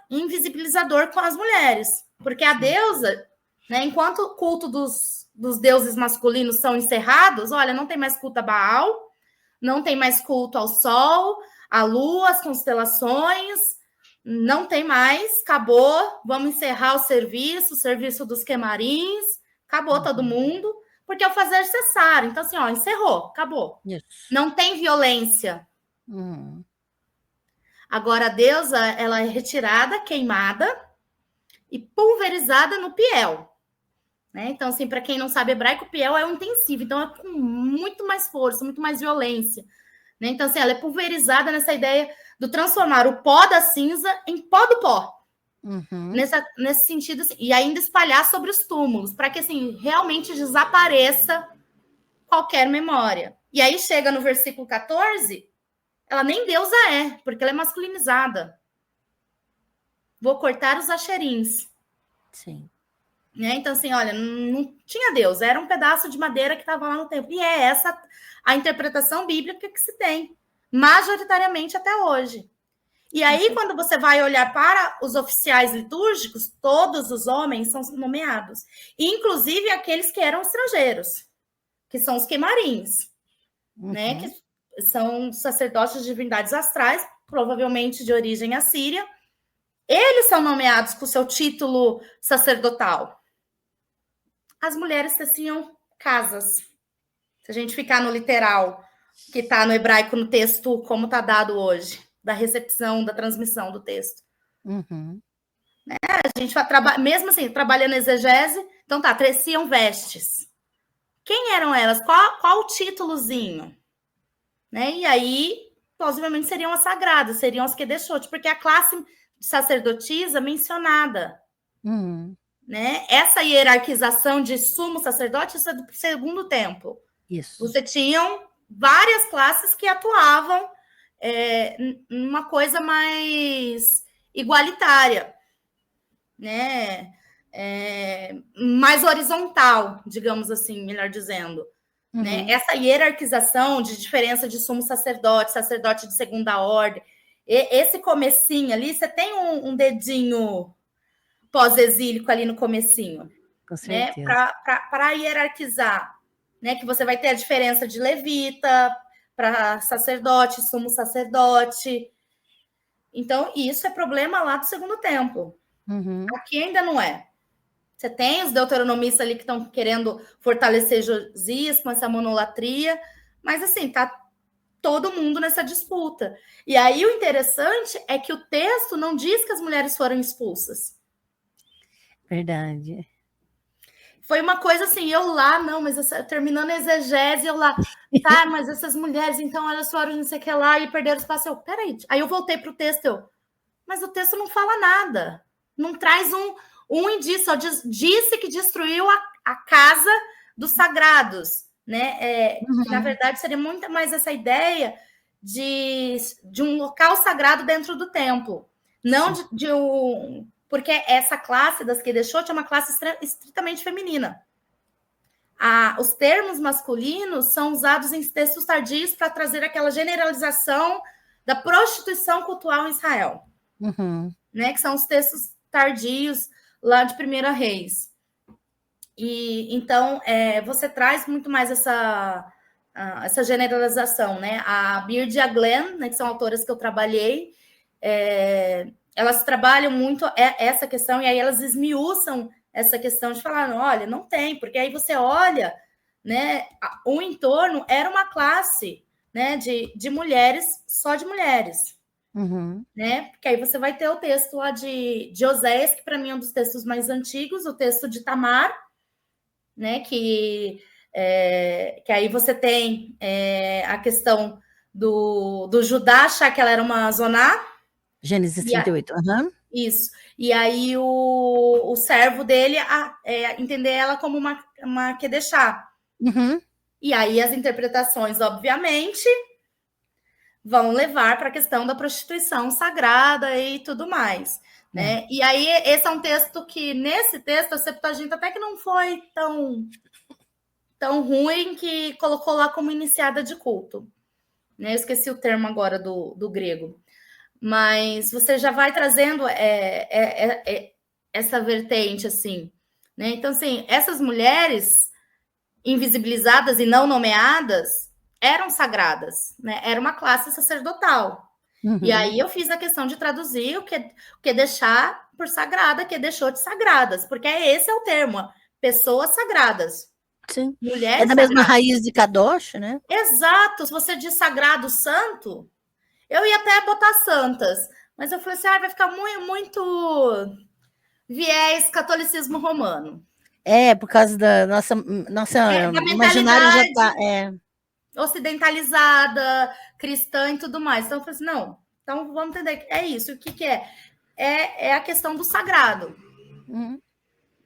invisibilizador com as mulheres, porque a deusa, né, enquanto o culto dos deuses masculinos são encerrados, olha, não tem mais culto a Baal, não tem mais culto ao sol, à lua, às constelações, não tem mais, acabou, vamos encerrar o serviço dos quemarins, acabou todo mundo, porque é o fazer cessar. Então, assim, ó, encerrou, acabou. Isso. Não tem violência. Agora, a deusa, ela é retirada, queimada e pulverizada no piel. Né? Então, assim, para quem não sabe hebraico, piel é um intensivo, então é com muito mais força, muito mais violência. Né? Então, assim, ela é pulverizada nessa ideia do transformar o pó da cinza em pó do pó. Nesse sentido, assim, e ainda espalhar sobre os túmulos, para que assim, realmente desapareça qualquer memória. E aí chega no versículo 14, ela nem deusa é, porque ela é masculinizada. Vou cortar os axerins. Sim. Né? Então, assim, olha, não tinha Deus, era um pedaço de madeira que estava lá no templo. E é essa a interpretação bíblica que se tem, majoritariamente até hoje. E aí, quando você vai olhar para os oficiais litúrgicos, todos os homens são nomeados, inclusive aqueles que eram estrangeiros, que são os queimarins, né? Que são sacerdotes de divindades astrais, provavelmente de origem assíria. Eles são nomeados com seu título sacerdotal. As mulheres teciam casas. Se a gente ficar no literal, que está no hebraico, no texto, como está dado hoje, da recepção, da transmissão do texto. Né? A gente vai mesmo assim, trabalhando exegese, então tá, teciam vestes. Quem eram elas? Qual o títulozinho? Né? E aí, possivelmente, seriam as sagradas, seriam as que deixou, porque a classe sacerdotisa mencionada. Né? Essa hierarquização de sumo sacerdote, isso é do segundo templo. Isso. Você tinham várias classes que atuavam numa coisa mais igualitária, né? Mais horizontal, digamos assim, melhor dizendo. Né? Essa hierarquização de diferença de sumo sacerdote, sacerdote de segunda ordem, esse comecinho ali, você tem um dedinho pós-exílico ali no comecinho, né? Para hierarquizar, né? Que você vai ter a diferença de levita, para sacerdote, sumo sacerdote. Então, isso é problema lá do segundo templo. Aqui ainda não é. Você tem os deuteronomistas ali que estão querendo fortalecer Josias com essa monolatria, mas assim, tá todo mundo nessa disputa. E aí o interessante é que o texto não diz que as mulheres foram expulsas. Verdade. Foi uma coisa assim, eu lá, não, mas terminando a exegese, eu lá, tá, mas essas mulheres, então elas foram não sei o que lá e perderam espaço. Peraí. Aí eu voltei pro texto, mas o texto não fala nada. Não traz um indício, só disse que destruiu a casa dos sagrados, né? Que, na verdade, seria muito mais essa ideia de um local sagrado dentro do templo. Não de um... Porque essa classe das Kedeshot é uma classe estritamente feminina. Os termos masculinos são usados em textos tardios para trazer aquela generalização da prostituição cultural em Israel. Né? Que são os textos tardios lá de 1 Reis. E então você traz muito mais essa generalização, né? A Beard e a Glenn, né, que são autoras que eu trabalhei, elas trabalham muito essa questão, e aí elas esmiuçam essa questão de falar, olha, não tem, porque aí você olha, né? O entorno era uma classe, né, de mulheres, só de mulheres. Né? Porque aí você vai ter o texto lá de Oséias, que para mim é um dos textos mais antigos, o texto de Tamar, né? Que aí você tem a questão do Judá achar que ela era uma zoná. Gênesis 38. Isso. E aí o servo dele entender ela como uma Kedeshá. E aí as interpretações, obviamente, vão levar para a questão da prostituição sagrada e tudo mais, né? E aí esse é um texto que, nesse texto, a Septuaginta até que não foi tão ruim, que colocou lá como iniciada de culto, né? Eu esqueci o termo agora do grego. Mas você já vai trazendo essa vertente, assim, né? Então, assim, essas mulheres invisibilizadas e não nomeadas eram sagradas, né? Era uma classe sacerdotal. E aí eu fiz a questão de traduzir o que deixar por sagrada, que deixou de sagradas, porque esse é o termo, pessoas sagradas. Sim. Mulheres é da mesma raiz de Kadosh, né? Exato. Se você diz sagrado, santo, eu ia até botar santas, mas eu falei assim, vai ficar muito viés catolicismo romano. Por causa da nossa da imaginário já tá, ocidentalizada, cristã e tudo mais. Então eu falei assim, não, então vamos entender que é isso. O que é? É a questão do sagrado.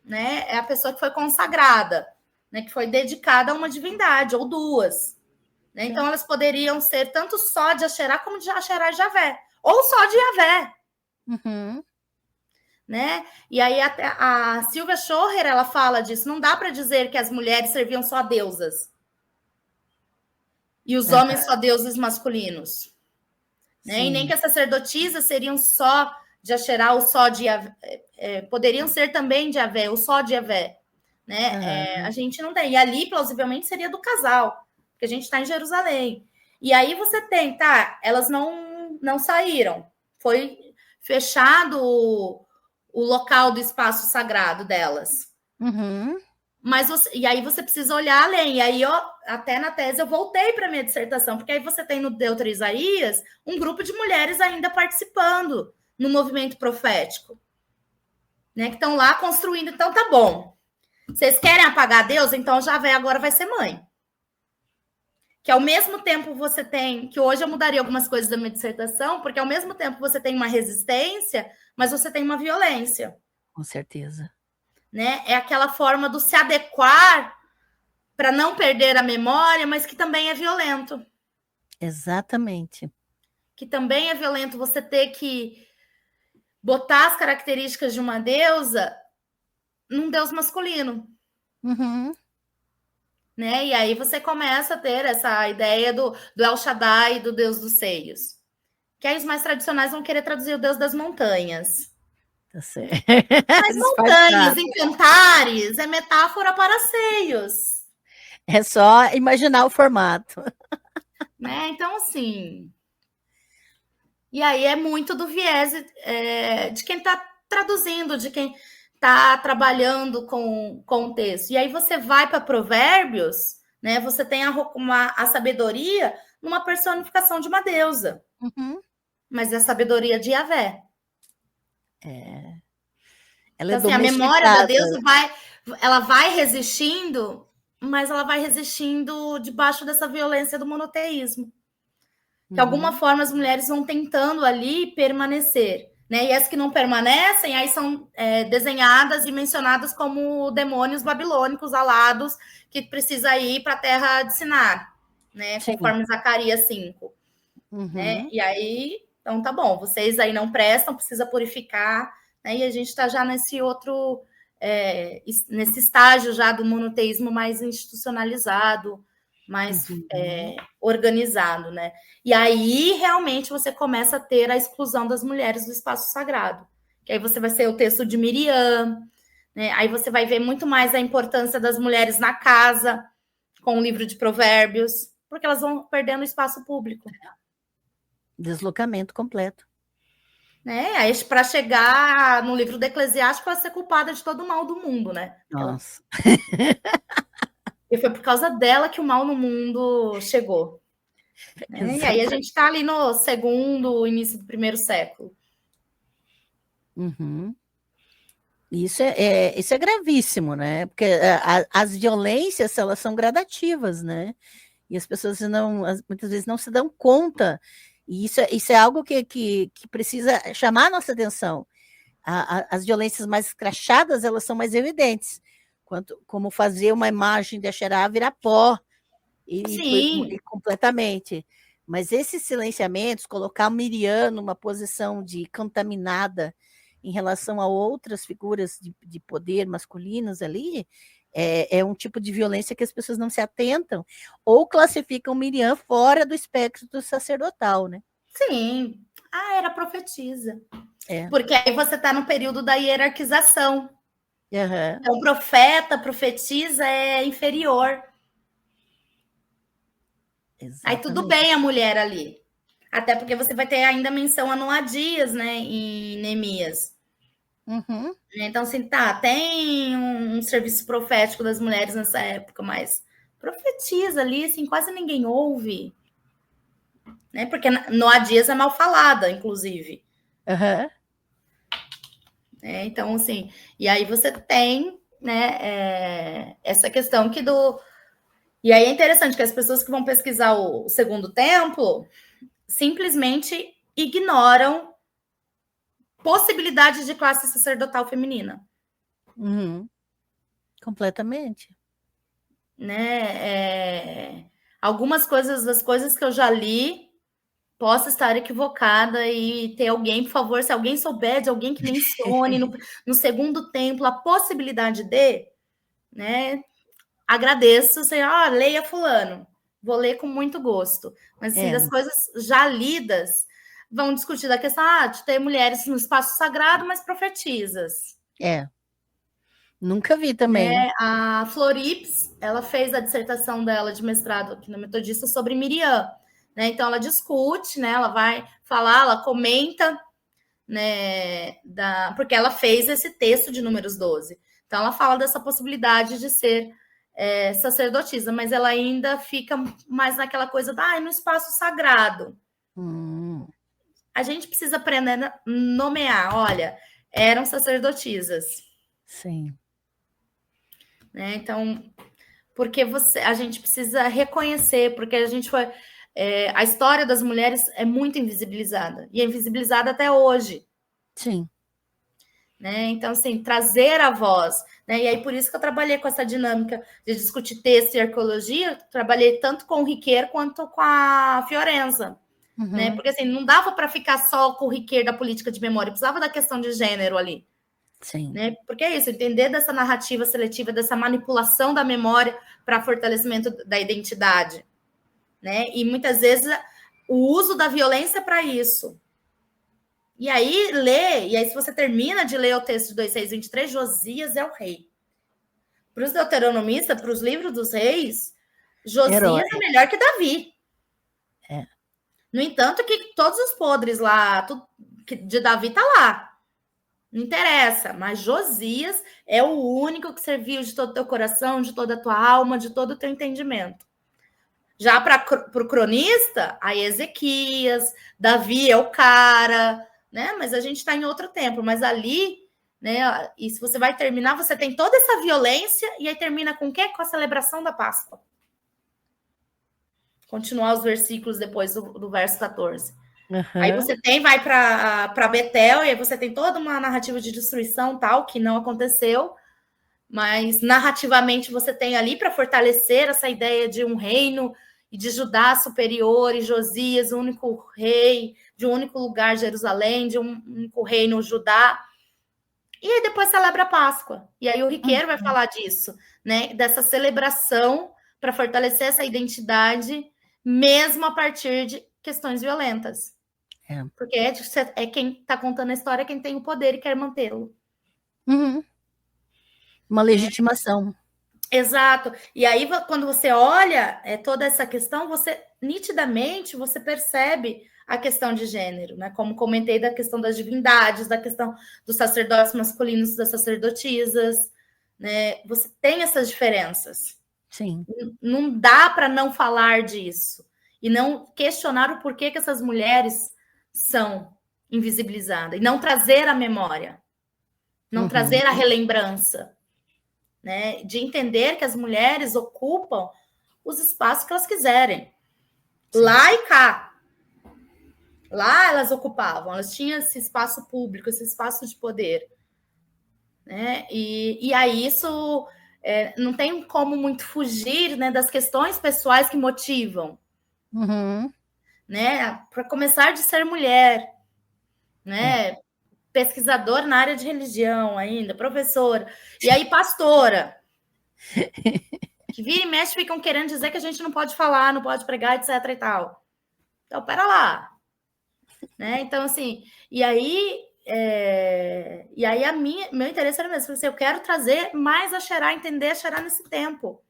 Né? É a pessoa que foi consagrada, né? Que foi dedicada a uma divindade, ou duas. Né? Então elas poderiam ser tanto só de Asherá como de Asherá e Javé, ou só de Javé. Né? E aí até a Silvia Schorer, ela fala disso, não dá para dizer que as mulheres serviam só a deusas e os homens só deuses masculinos, né? E nem que as sacerdotisas seriam só de Asherá ou só de Yavé, poderiam ser também de Yavé ou só de Yavé, né? A gente não tem, e ali plausivelmente seria do casal, porque a gente está em Jerusalém. E aí você tem, elas não saíram, foi fechado o local do espaço sagrado delas. Mas e aí você precisa olhar além. E aí, até na tese, eu voltei para a minha dissertação, porque aí você tem no Deutero Isaías um grupo de mulheres ainda participando no movimento profético, né? Que estão lá construindo. Então, tá bom. Vocês querem apagar Deus? Então, Javé agora vai ser mãe. Que ao mesmo tempo você tem... Que hoje eu mudaria algumas coisas da minha dissertação, porque ao mesmo tempo você tem uma resistência, mas você tem uma violência. Com certeza. Né? É aquela forma do se adequar para não perder a memória, mas que também é violento. Exatamente. Que também é violento você ter que botar as características de uma deusa num deus masculino. Né? E aí você começa a ter essa ideia do El Shaddai, do deus dos seios. Que aí os mais tradicionais vão querer traduzir o deus das montanhas. Tá certo. Mas montanhas em cantares é metáfora para seios. É só imaginar o formato. né? Então, assim... E aí é muito do viés de quem está traduzindo, de quem está trabalhando com o texto. E aí você vai para Provérbios, né? Você tem a sabedoria numa personificação de uma deusa, mas é a sabedoria de Yahvé. Ela é Então, assim, a memória da domesticada. deusa ela vai resistindo, mas ela vai resistindo debaixo dessa violência do monoteísmo. De alguma forma, as mulheres vão tentando ali permanecer. Né? E as que não permanecem, aí são desenhadas e mencionadas como demônios babilônicos alados que precisa ir para a terra de Sinar, né? Conforme Zacarias 5. Né? E aí, então tá bom, vocês aí não prestam, precisa purificar, né? E a gente está já nesse outro, nesse estágio já do monoteísmo mais institucionalizado, mais organizado, né? E aí realmente você começa a ter a exclusão das mulheres do espaço sagrado. Que aí você vai ser o texto de Miriam, né? Aí você vai ver muito mais a importância das mulheres na casa, com o livro de Provérbios, porque elas vão perdendo espaço público. Deslocamento completo. Né? Aí, para chegar no livro do Eclesiástico, ela ser culpada de todo o mal do mundo, né? Nossa. E foi por causa dela que o mal no mundo chegou. Né? E aí a gente está ali no segundo, início do primeiro século. Isso isso é gravíssimo, né? Porque as violências, elas são gradativas, né? E as pessoas muitas vezes não se dão conta. E isso é algo que precisa chamar a nossa atenção. As violências mais escrachadas, elas são mais evidentes. Como fazer uma imagem de Axerá virar pó e completamente. Mas esses silenciamentos, colocar Miriam numa posição de contaminada em relação a outras figuras de poder masculinos ali, é um tipo de violência que as pessoas não se atentam ou classificam Miriam fora do espectro do sacerdotal, né? Sim. Era profetisa. Porque aí você está no período da hierarquização. Então, profeta, profetisa é inferior. Exatamente. Aí tudo bem a mulher ali. Até porque você vai ter ainda menção a Noadias, né, em Neemias. Então, assim, tem um serviço profético das mulheres nessa época, mas profetiza ali, assim, quase ninguém ouve. Né? Porque Noadias é mal falada, inclusive. Então, assim, e aí você tem, né, essa questão que E aí é interessante que as pessoas que vão pesquisar o Segundo Templo simplesmente ignoram possibilidades de classe sacerdotal feminina. Completamente. Né? Algumas das coisas que eu já li, posso estar equivocada e ter alguém, por favor, se alguém souber de alguém que mencione no Segundo Templo a possibilidade de, né? Agradeço, você, leia fulano. Vou ler com muito gosto. Mas, assim, das coisas já lidas, vão discutir da questão de ter mulheres no espaço sagrado, mas profetizas. Nunca vi também. A Florips, ela fez a dissertação dela de mestrado aqui na Metodista sobre Miriam. Né? Então, ela discute, né? Ela vai falar, ela comenta, né? Porque ela fez esse texto de Números 12. Então, ela fala dessa possibilidade de ser sacerdotisa, mas ela ainda fica mais naquela coisa no espaço sagrado. A gente precisa aprender a nomear. Olha, eram sacerdotisas. Sim. Né? Então, porque a gente precisa reconhecer, porque a gente foi... a história das mulheres é muito invisibilizada, e é invisibilizada até hoje. Sim. Né? Então, assim, trazer a voz, né? E aí por isso que eu trabalhei com essa dinâmica de discutir texto e arqueologia, trabalhei tanto com o Riquer quanto com a Fiorenza, né? Porque assim, não dava para ficar só com o Riquer da política de memória, precisava da questão de gênero ali. Sim. Né? Porque é isso, entender dessa narrativa seletiva, dessa manipulação da memória para fortalecimento da identidade. Né? E muitas vezes o uso da violência para isso. E aí, se você termina de ler o texto de 2:6-23, Josias é o rei. Para os deuteronomistas, para os livros dos reis, Josias é melhor que Davi. No entanto, que todos os podres lá de Davi tá lá. Não interessa, mas Josias é o único que serviu de todo o teu coração, de toda a tua alma, de todo o teu entendimento. Já para o cronista, aí Ezequias, Davi é o cara, né? Mas a gente está em outro tempo. Mas ali, né? E se você vai terminar, você tem toda essa violência e aí termina com o quê? Com a celebração da Páscoa. Continuar os versículos depois do verso 14. Uhum. Aí você vai para Betel e aí você tem toda uma narrativa de destruição tal que não aconteceu, mas narrativamente você tem ali para fortalecer essa ideia de um reino e de Judá superior e Josias, o único rei, de um único lugar, Jerusalém, de um único reino, Judá. E aí depois celebra a Páscoa. E aí o Riqueiro vai falar disso, né? Dessa celebração para fortalecer essa identidade, mesmo a partir de questões violentas. Porque é quem está contando a história, quem tem o poder e quer mantê-lo. Uhum. Uma legitimação. Exato. E aí, quando você olha toda essa questão, você nitidamente você percebe a questão de gênero, né? Como comentei da questão das divindades, da questão dos sacerdotes masculinos, das sacerdotisas, né? Você tem essas diferenças. Sim. Não dá para não falar disso e não questionar o porquê que essas mulheres são invisibilizadas e não trazer a memória, não trazer a relembrança. Né, de entender que as mulheres ocupam os espaços que elas quiserem. Sim. Lá e cá. Lá elas ocupavam, elas tinham esse espaço público, esse espaço de poder. Né? E aí isso não tem como muito fugir, né, das questões pessoais que motivam. Uhum. Né? Para começar de ser mulher, né? Pesquisadora na área de religião ainda, professora, e aí pastora. Que vira e mexe ficam querendo dizer que a gente não pode falar, não pode pregar, etc e tal. Então, pera lá. Né? Então, assim, e aí meu interesse era mesmo, assim, eu quero trazer mais a Xerá, entender a Xerá nesse tempo.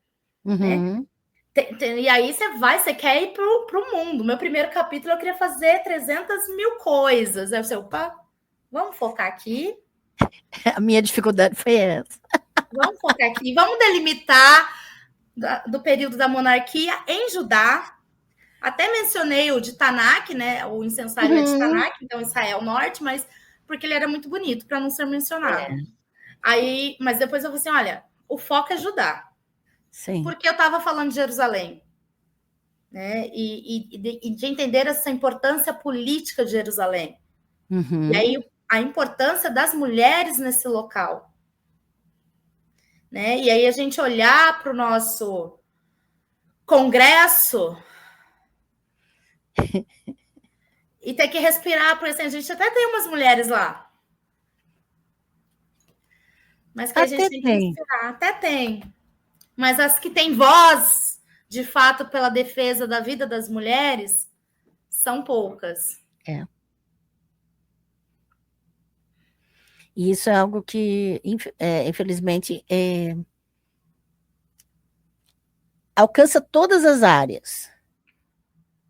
Uhum. Né? E aí você quer ir pro mundo. Meu primeiro capítulo eu queria fazer 300.000 coisas. Aí você, opa, vamos focar aqui. A minha dificuldade foi essa. Vamos focar aqui, vamos delimitar do período da monarquia em Judá. Até mencionei o de Tanak, né? O incensário é de Tanak, então Israel Norte, mas porque ele era muito bonito para não ser mencionado. Aí, mas depois eu falei assim: olha, o foco é Judá. Sim. Porque eu estava falando de Jerusalém. Né? E de entender essa importância política de Jerusalém. Uhum. E aí a importância das mulheres nesse local. Né? E aí a gente olhar para o nosso congresso e ter que respirar, porque assim, a gente até tem umas mulheres lá. Mas que a gente tem que respirar. Até tem. Mas as que têm voz, de fato, pela defesa da vida das mulheres, são poucas. E isso é algo que, infelizmente, alcança todas as áreas.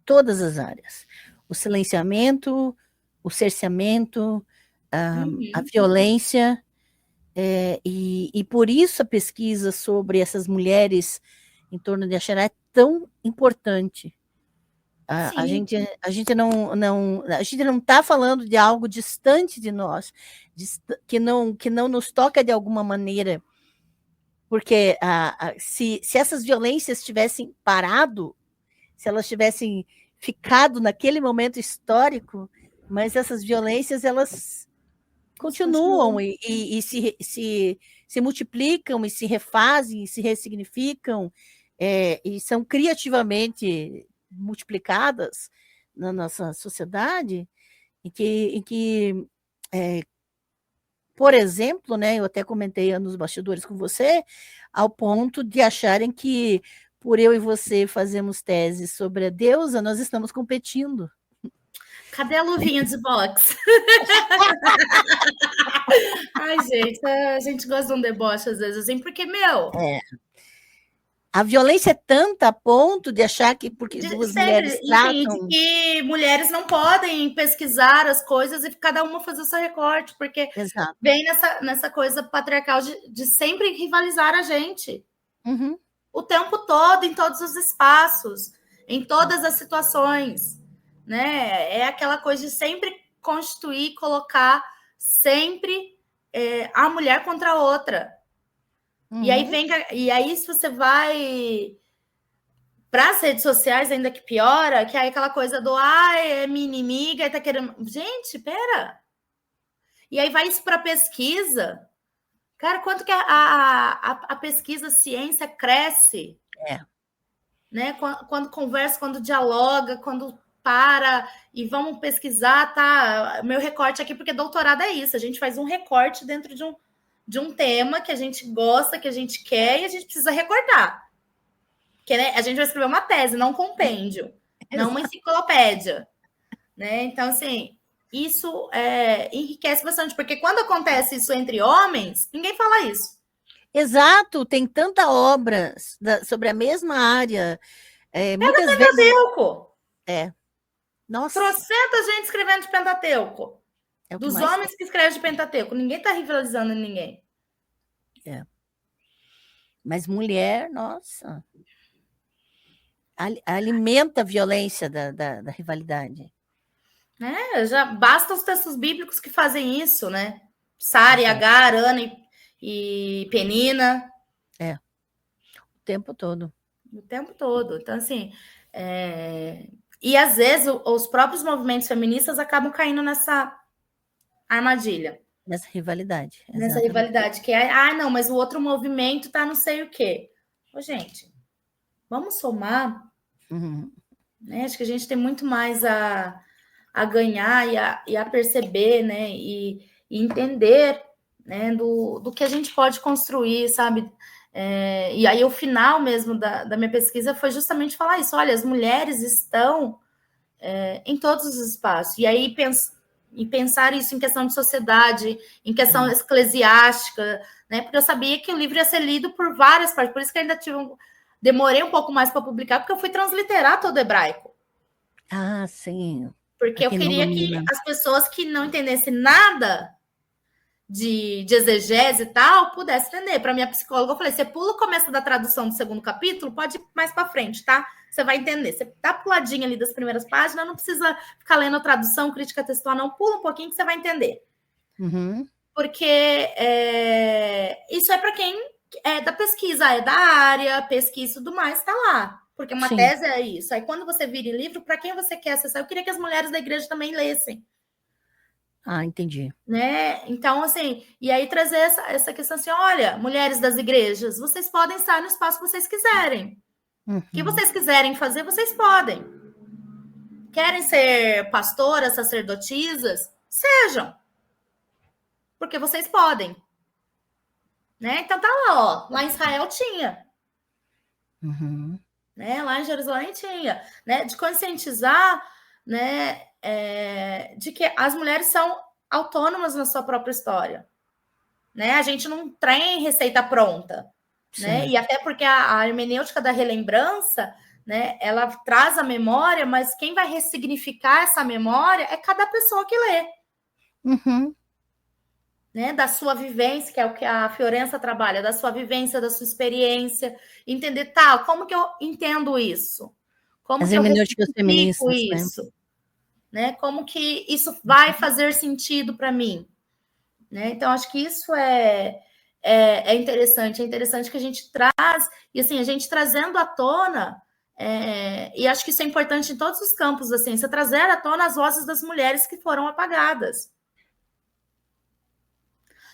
Todas as áreas. O silenciamento, o cerceamento, a violência. E por isso a pesquisa sobre essas mulheres em torno de Axerá é tão importante. A gente não está falando de algo distante de nós, que não nos toca de alguma maneira, porque se essas violências tivessem parado, se elas tivessem ficado naquele momento histórico, mas essas violências, elas continuam e se multiplicam, e se refazem, e se ressignificam, e são criativamente multiplicadas na nossa sociedade, em que por exemplo, né, eu até comentei nos bastidores com você, ao ponto de acharem que por eu e você fazemos teses sobre a deusa, nós estamos competindo. Cadê a luvinha de boxe? Ai, gente, a gente gosta de um deboche às vezes, assim, porque, A violência é tanta a ponto de achar que porque duas mulheres Enfim, tratam... de que mulheres não podem pesquisar as coisas e cada uma fazer o seu recorte, porque Exato. vem nessa coisa patriarcal de sempre rivalizar a gente. Uhum. O tempo todo, em todos os espaços, em todas as situações. Né? É aquela coisa de sempre constituir, colocar sempre a mulher contra a outra. Uhum. E aí, se você vai para as redes sociais, ainda que piora, que é aquela coisa do é minha inimiga e tá querendo. Gente, pera. E aí vai isso para pesquisa. Cara, quanto que a pesquisa, a ciência cresce. Né? Quando conversa, quando dialoga, quando para e vamos pesquisar, tá? Meu recorte aqui, porque doutorado é isso, a gente faz um recorte dentro de um tema que a gente gosta, que a gente quer, e a gente precisa recortar. Porque, né, a gente vai escrever uma tese, não um compêndio, não uma enciclopédia. Né? Então, assim, isso enriquece bastante, porque quando acontece isso entre homens, ninguém fala isso. Exato, tem tanta obra sobre a mesma área. Muitas vezes. Pentateuco. Nossa. Trocentas gente escrevendo de Pentateuco. Dos homens que escrevem de Pentateuco. Ninguém está rivalizando em ninguém. Mas mulher, nossa. Alimenta a violência da rivalidade. Já basta os textos bíblicos que fazem isso, né? Sara e Agar, Ana e Penina. O tempo todo. O tempo todo. Então, assim... E, às vezes, os próprios movimentos feministas acabam caindo nessa armadilha. Nessa rivalidade. Nessa rivalidade. Que não, mas o outro movimento tá não sei o quê. Ô, gente, vamos somar. Uhum. Né? Acho que a gente tem muito mais a ganhar e a perceber, né? E entender, né? Do que a gente pode construir, sabe? E aí o final mesmo da minha pesquisa foi justamente falar isso. Olha, as mulheres estão em todos os espaços. E aí pensar isso em questão de sociedade, em questão eclesiástica, né? Porque eu sabia que o livro ia ser lido por várias partes. Por isso que ainda demorei um pouco mais para publicar, porque eu fui transliterar todo o hebraico. Ah, sim. Porque eu queria que as pessoas que não entendessem nada de exegese e tal, pudessem entender. Para minha psicóloga, eu falei: você pula o começo da tradução do segundo capítulo, pode ir mais para frente, tá? Você vai entender. Você dá puladinha ali das primeiras páginas, não precisa ficar lendo a tradução, crítica textual, não. Pula um pouquinho que você vai entender. Uhum. Porque isso é para quem é da pesquisa, é da área, pesquisa e tudo mais, está lá. Porque uma tese é isso. Aí quando você vira em livro, para quem você quer acessar? Eu queria que as mulheres da igreja também lessem. Ah, entendi. Né? Então, assim, e aí trazer essa questão assim: olha, mulheres das igrejas, vocês podem estar no espaço que vocês quiserem. O que vocês quiserem fazer, vocês podem. Querem ser pastoras, sacerdotisas? Sejam. Porque vocês podem. Né? Então tá lá, ó. Lá em Israel tinha. Uhum. Né? Lá em Jerusalém tinha. Né? De conscientizar, né? De que as mulheres são autônomas na sua própria história. Né? A gente não tem receita pronta. Né? E até porque a hermenêutica da relembrança, né, ela traz a memória, mas quem vai ressignificar essa memória é cada pessoa que lê. Uhum. Né, da sua vivência, que é o que a Fiorença trabalha, da sua vivência, da sua experiência, entender, tá, como que eu entendo isso? Como que eu ressignifico isso? Né? Como que isso vai fazer sentido para mim? Né? Então, acho que isso é interessante que a gente traz, e assim, a gente trazendo à tona, e acho que isso é importante em todos os campos da ciência, trazer à tona as vozes das mulheres que foram apagadas.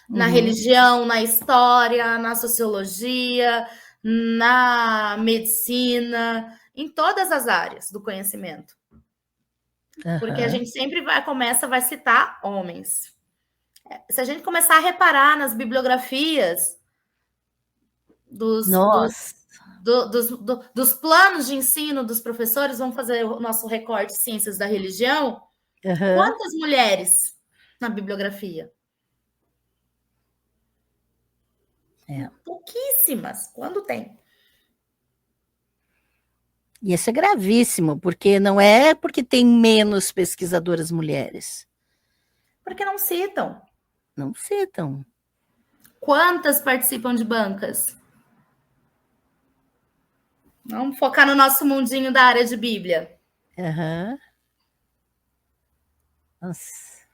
Na religião, na história, na sociologia, na medicina, em todas as áreas do conhecimento. Porque a gente sempre vai citar homens. Se a gente começar a reparar nas bibliografias dos planos de ensino dos professores, vamos fazer o nosso recorte de ciências da religião, quantas mulheres na bibliografia? Pouquíssimas, quando tem. E isso é gravíssimo, porque não é porque tem menos pesquisadoras mulheres. Porque não citam. Não citam. Quantas participam de bancas? Vamos focar no nosso mundinho da área de Bíblia. Uhum. Nossa,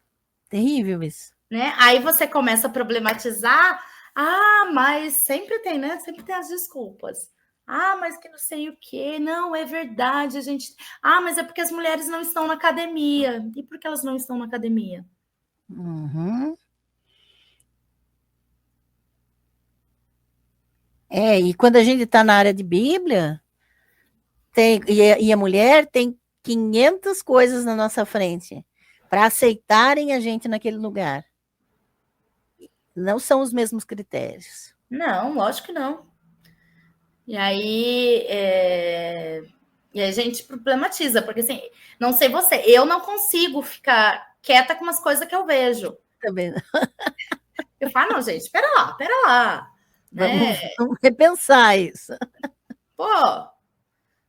terrível isso. Né? Aí você começa a problematizar. Ah, mas sempre tem, né? Sempre tem as desculpas. Ah, mas que não sei o quê. Não, é verdade, a gente. Ah, mas é porque as mulheres não estão na academia. E por que elas não estão na academia? Uhum. E quando a gente está na área de Bíblia, e a mulher tem 500 coisas na nossa frente para aceitarem a gente naquele lugar. Não são os mesmos critérios. Não, lógico que não. E aí, e aí a gente problematiza, porque assim, não sei você, eu não consigo ficar quieta com umas coisas que eu vejo. Também. Eu falo, não, gente, pera lá. Né? Vamos repensar isso. Pô,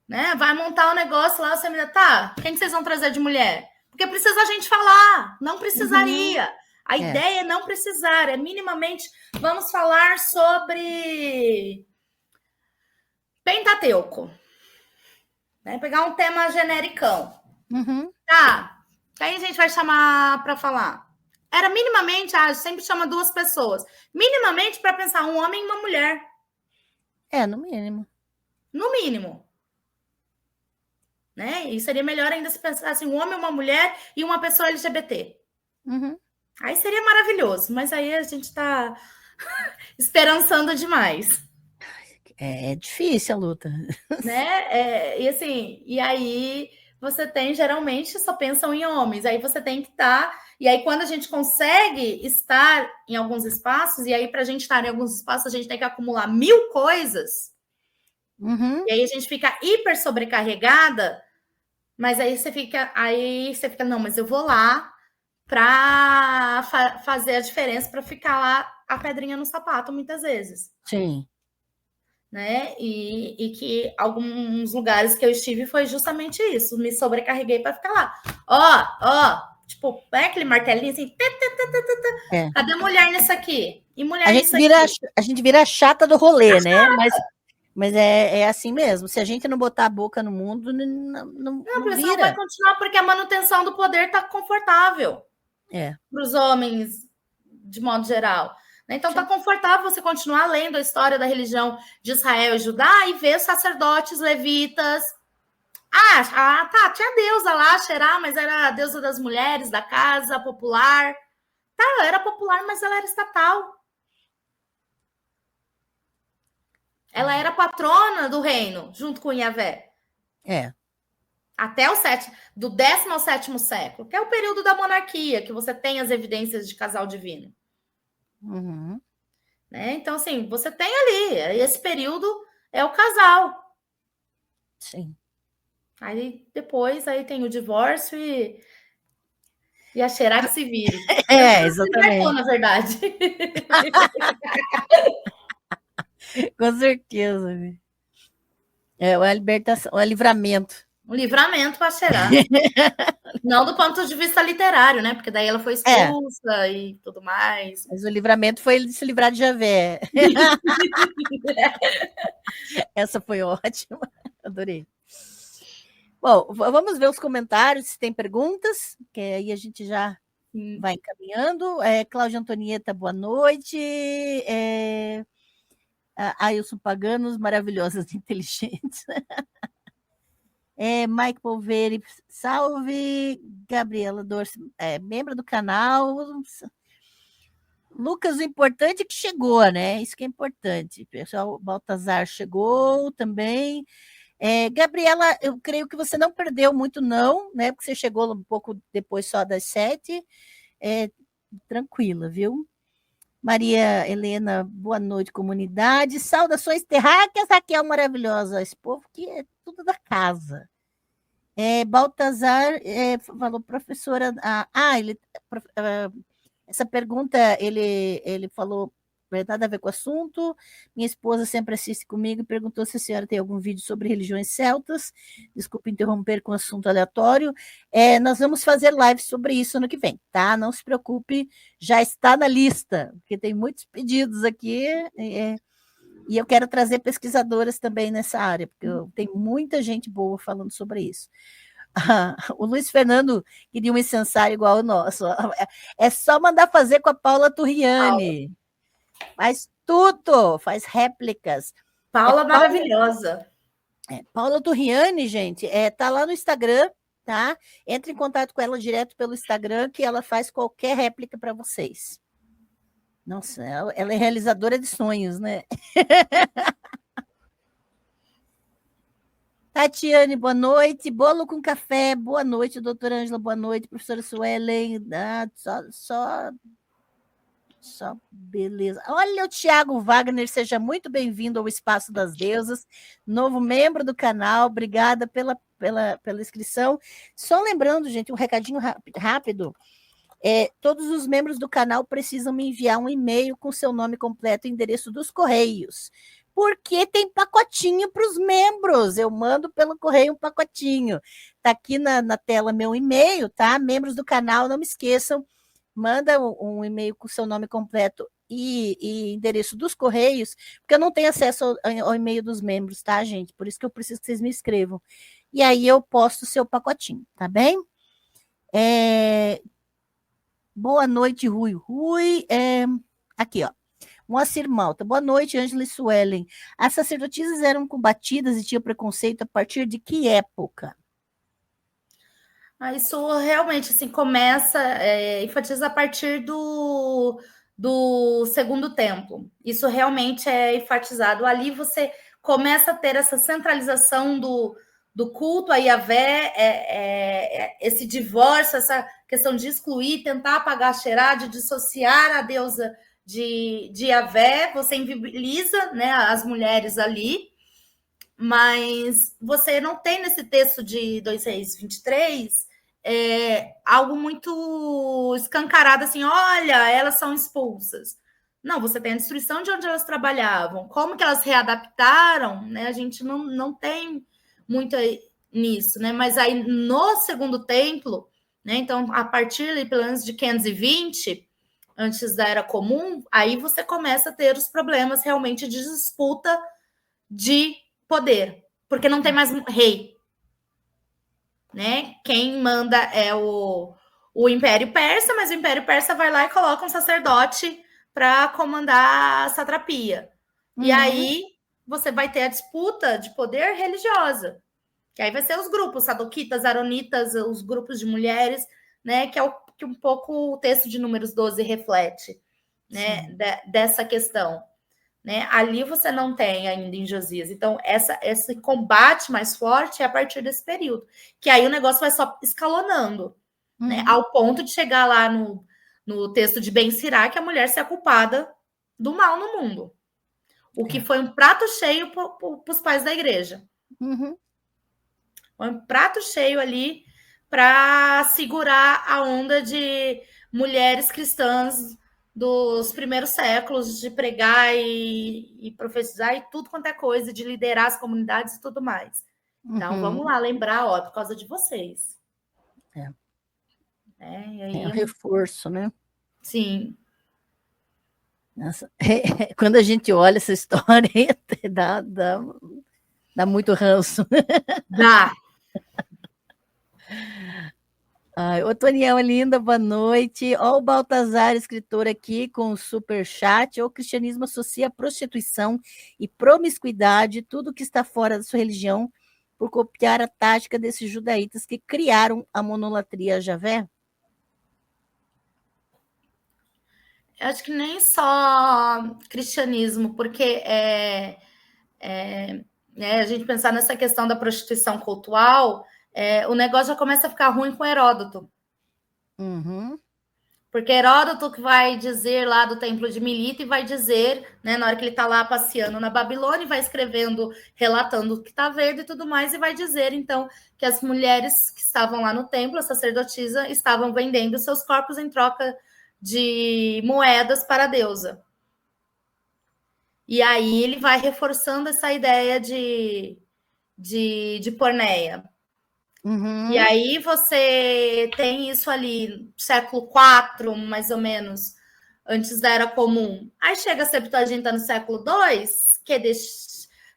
né? Vai montar um negócio lá, você me dá, tá, quem que vocês vão trazer de mulher? Porque precisa a gente falar, não precisaria. A ideia é não precisar, é minimamente, vamos falar sobre Pentateuco. Né? Pegar um tema genericão. Uhum. Tá, aí a gente vai chamar para falar. Era minimamente, sempre chama 2 pessoas. Minimamente para pensar um homem e uma mulher. No mínimo. No mínimo. Né? E seria melhor ainda se pensasse um homem, uma mulher e uma pessoa LGBT. Uhum. Aí seria maravilhoso, mas aí a gente está esperançando demais. É difícil a luta. Né? E assim, e aí você tem, geralmente, só pensam em homens, aí você tem que estar. E aí, quando a gente consegue estar em alguns espaços, e aí, para a gente estar em alguns espaços, a gente tem que acumular 1000 coisas, Uhum. e aí a gente fica hiper sobrecarregada, mas aí você fica, não, mas eu vou lá para fazer a diferença, para ficar lá a pedrinha no sapato, muitas vezes. Sim. Né? E que alguns lugares que eu estive foi justamente isso. Me sobrecarreguei para ficar lá. Ó, tipo, é aquele martelinho assim. Cadê a mulher nisso aqui? E mulher nisso aqui? A gente vira a chata do rolê, né? Mas é assim mesmo. Se a gente não botar a boca no mundo, não Não vira. vai continuar porque a manutenção do poder está confortável para os homens, de modo geral. Então está confortável você continuar lendo a história da religião de Israel e Judá e ver os sacerdotes levitas. Tá, tinha a deusa lá, Xerá, mas era a deusa das mulheres, da casa, popular. Tá, ela era popular, mas ela era estatal. Ela era patrona do reino, junto com Yahvé. Até do 10º ao 7º século, que é o período da monarquia, que você tem as evidências de casal divino. Uhum. Né? Então, assim, você tem ali, esse período é o casal. Sim. Aí depois aí tem o divórcio e a Xerá que se vire. Exatamente. Na verdade. Com certeza. A libertação, o livramento. Um livramento para Xerá. Não do ponto de vista literário, né? Porque daí ela foi expulsa e tudo mais. Mas o livramento foi ele se livrar de Javé. Essa foi ótima. Adorei. Bom, vamos ver os comentários, se tem perguntas, que aí a gente já vai encaminhando. Cláudia Antonieta, boa noite. Ailson Paganos, maravilhosas e inteligentes. Mike Polveri, salve. Gabriela Dorce, membro do canal. Lucas, o importante é que chegou, né? Isso que é importante. O pessoal, Baltazar chegou também. Gabriela, eu creio que você não perdeu muito, não, né? Porque você chegou um pouco depois só das 7. Tranquila, viu? Maria Helena, boa noite, comunidade. Saudações terráqueas, Raquel maravilhosa. Esse povo que é tudo da casa. Baltazar falou, professora. Essa pergunta ele falou nada a ver com o assunto. Minha esposa sempre assiste comigo e perguntou se a senhora tem algum vídeo sobre religiões celtas. Desculpe interromper com um assunto aleatório. Nós vamos fazer live sobre isso ano que vem, tá? Não se preocupe, já está na lista, porque tem muitos pedidos aqui. E eu quero trazer pesquisadoras também nessa área, porque tem muita gente boa falando sobre isso. O Luiz Fernando queria um incensário igual ao nosso. É só mandar fazer com a Paula Turriani. Faz tudo, faz réplicas. Paula maravilhosa. Paula Turriani, gente, tá lá no Instagram, tá? Entre em contato com ela direto pelo Instagram, que ela faz qualquer réplica para vocês. Nossa, ela é realizadora de sonhos, né? Tatiane, boa noite. Bolo com café, boa noite, doutora Ângela, boa noite, professora Suelen. Só beleza. Olha o Tiago Wagner, seja muito bem-vindo ao Espaço das Deusas, novo membro do canal, obrigada pela inscrição. Só lembrando, gente, um recadinho rápido. Todos os membros do canal precisam me enviar um e-mail com seu nome completo e endereço dos correios, porque tem pacotinho para os membros. Eu mando pelo correio um pacotinho. Está aqui na tela meu e-mail, tá? Membros do canal, não me esqueçam, manda um e-mail com seu nome completo e endereço dos correios, porque eu não tenho acesso ao e-mail dos membros, tá, gente? Por isso que eu preciso que vocês me escrevam. E aí eu posto o seu pacotinho, tá bem? Boa noite, Rui. Rui, aqui, ó. Moacir Malta. Boa noite, Ângela e Suelen. As sacerdotisas eram combatidas e tinham preconceito a partir de que época? Isso realmente assim, começa, enfatiza a partir do Segundo Templo. Isso realmente é enfatizado. Ali você começa a ter essa centralização do culto a Yahvé, esse divórcio, essa questão de excluir, tentar apagar a Xerá, de dissociar a deusa de Yahvé, você invibiliza, né, as mulheres ali, mas você não tem nesse texto de 2 Reis 23 algo muito escancarado assim, olha, elas são expulsas. Não, você tem a destruição de onde elas trabalhavam, como que elas readaptaram, né? A gente não tem muito nisso, né? Mas aí no Segundo Templo, né? Então, a partir pelo menos de 520, antes da Era Comum, aí você começa a ter os problemas realmente de disputa de poder, porque não tem mais rei, né? Quem manda é o Império Persa, mas o Império Persa vai lá e coloca um sacerdote para comandar a satrapia. E aí você vai ter a disputa de poder religiosa, que aí vai ser os grupos sadoquitas, aronitas, os grupos de mulheres, né? Que é o que um pouco o texto de Números 12 reflete, né? Dessa questão. Né? Ali você não tem ainda em Josias. Então, esse combate mais forte é a partir desse período. Que aí o negócio vai só escalonando, né? Ao ponto de chegar lá no texto de Ben Sirá, que a mulher ser a culpada do mal no mundo. O que foi um prato cheio para os pais da igreja. Foi um prato cheio ali para segurar a onda de mulheres cristãs dos primeiros séculos, de pregar e profetizar e tudo quanto é coisa, de liderar as comunidades e tudo mais. Então, vamos lá lembrar, ó, por causa de vocês. É um reforço, né? Sim. Nossa, quando a gente olha essa história, dá muito ranço. Dá. Ai, ô, Toniel, linda, boa noite. Ó, o Baltazar, escritor aqui com o superchat. O cristianismo associa prostituição e promiscuidade, tudo que está fora da sua religião, por copiar a tática desses judaítas que criaram a monolatria a Javé? Eu acho que nem só cristianismo, porque a gente pensar nessa questão da prostituição cultural, o negócio já começa a ficar ruim com Heródoto. Porque Heródoto que vai dizer lá do templo de Milito e vai dizer, né, na hora que ele está lá passeando na Babilônia, vai escrevendo, relatando o que está vendo e tudo mais, e vai dizer, então, que as mulheres que estavam lá no templo, a sacerdotisa, estavam vendendo seus corpos em troca de moedas para a deusa. E aí ele vai reforçando essa ideia de porneia. E aí você tem isso ali, século IV, mais ou menos, antes da Era Comum. Aí chega a Septuaginta no século II,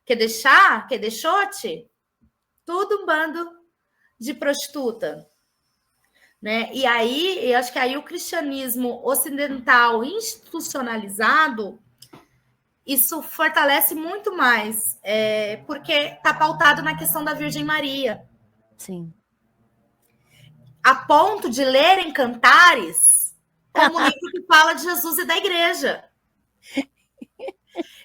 que deixote, tudo um bando de prostituta. Né? E aí, eu acho que aí o cristianismo ocidental institucionalizado, isso fortalece muito mais, porque está pautado na questão da Virgem Maria. Sim. A ponto de lerem cantares como livro que fala de Jesus e da igreja.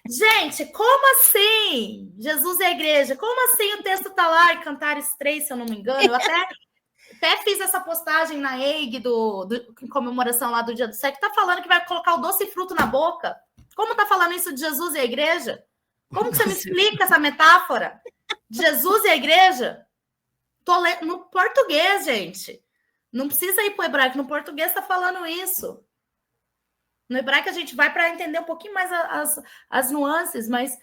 Gente, como assim? Jesus e a igreja? Como assim o texto está lá em Cantares 3, se eu não me engano? Eu até fiz essa postagem na EIG em comemoração lá do Dia do Sexo, tá falando que vai colocar o doce fruto na boca. Como tá falando isso de Jesus e a igreja? Como que você me explica essa metáfora? Jesus e a igreja? Tô lendo no português, gente. Não precisa ir para o hebraico. No português está falando isso. No hebraico a gente vai para entender um pouquinho mais as nuances, mas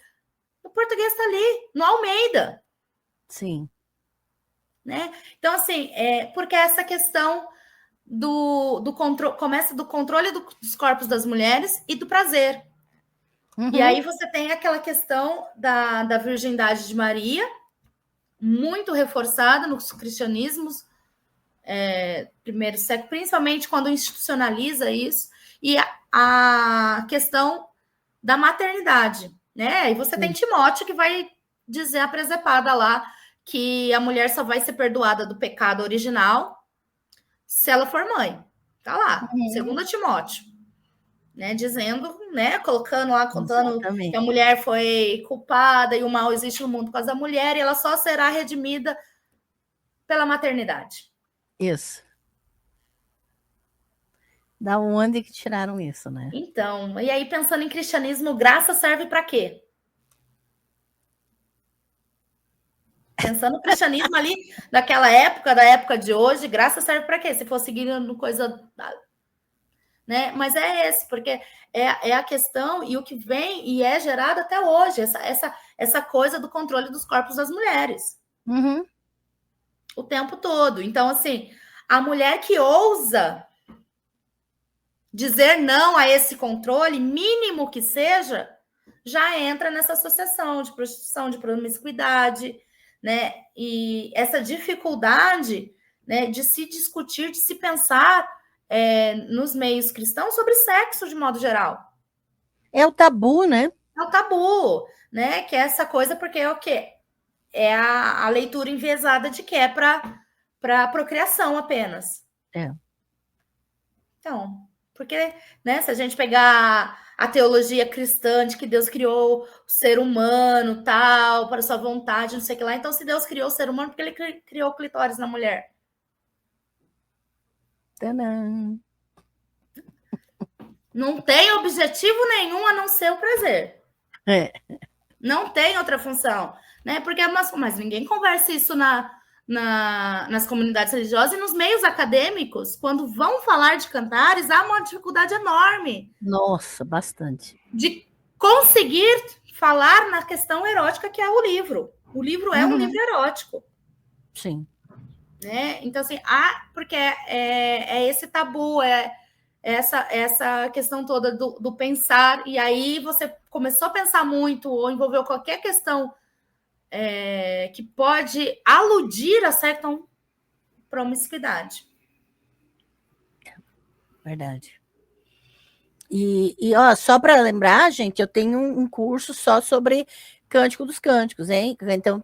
no português está ali, no Almeida. Sim. Né? Então, assim, porque essa questão do controle, começa do controle dos corpos das mulheres e do prazer. E aí você tem aquela questão da virgindade de Maria, muito reforçada nos cristianismos, primeiro século, principalmente quando institucionaliza isso, e a questão da maternidade, né? E você tem Timóteo que vai dizer a presepada lá que a mulher só vai ser perdoada do pecado original se ela for mãe. Tá lá, segundo Timóteo, né? Dizendo, né? Colocando lá, contando que a mulher foi culpada e o mal existe no mundo por causa da mulher e ela só será redimida pela maternidade. Isso. Da onde que tiraram isso, né? Então, e aí pensando em cristianismo, graça serve para quê? Pensando no cristianismo ali daquela época, da época de hoje, graça serve para quê? Se for seguindo coisa, né? Mas é esse, porque é a questão e o que vem e é gerado até hoje, essa coisa do controle dos corpos das mulheres. O tempo todo. Então, assim, a mulher que ousa dizer não a esse controle, mínimo que seja, já entra nessa associação de prostituição, de promiscuidade, né? E essa dificuldade, né, de se discutir, de se pensar nos meios cristãos sobre sexo de modo geral. É o tabu, né? É o tabu, né? Que é essa coisa, porque é o quê? É a leitura enviesada de que é para procriação apenas. Então, porque, né, se a gente pegar a teologia cristã de que Deus criou o ser humano, tal, para sua vontade, não sei o que lá. Então, se Deus criou o ser humano, porque ele criou o clitóris na mulher? Tadã. Não tem objetivo nenhum a não ser o prazer. Não tem outra função, né? Porque mas ninguém conversa isso nas comunidades religiosas e nos meios acadêmicos. Quando vão falar de cantares, há uma dificuldade enorme. Nossa, bastante. De conseguir falar na questão erótica que é o livro. O livro é um livro erótico. Sim. Né? Então, assim, porque é esse tabu, essa questão toda do pensar, e aí você começou a pensar muito, ou envolveu qualquer questão que pode aludir a certa promiscuidade. Verdade. E ó, só para lembrar, gente, eu tenho um curso só sobre Cântico dos Cânticos, hein? Então,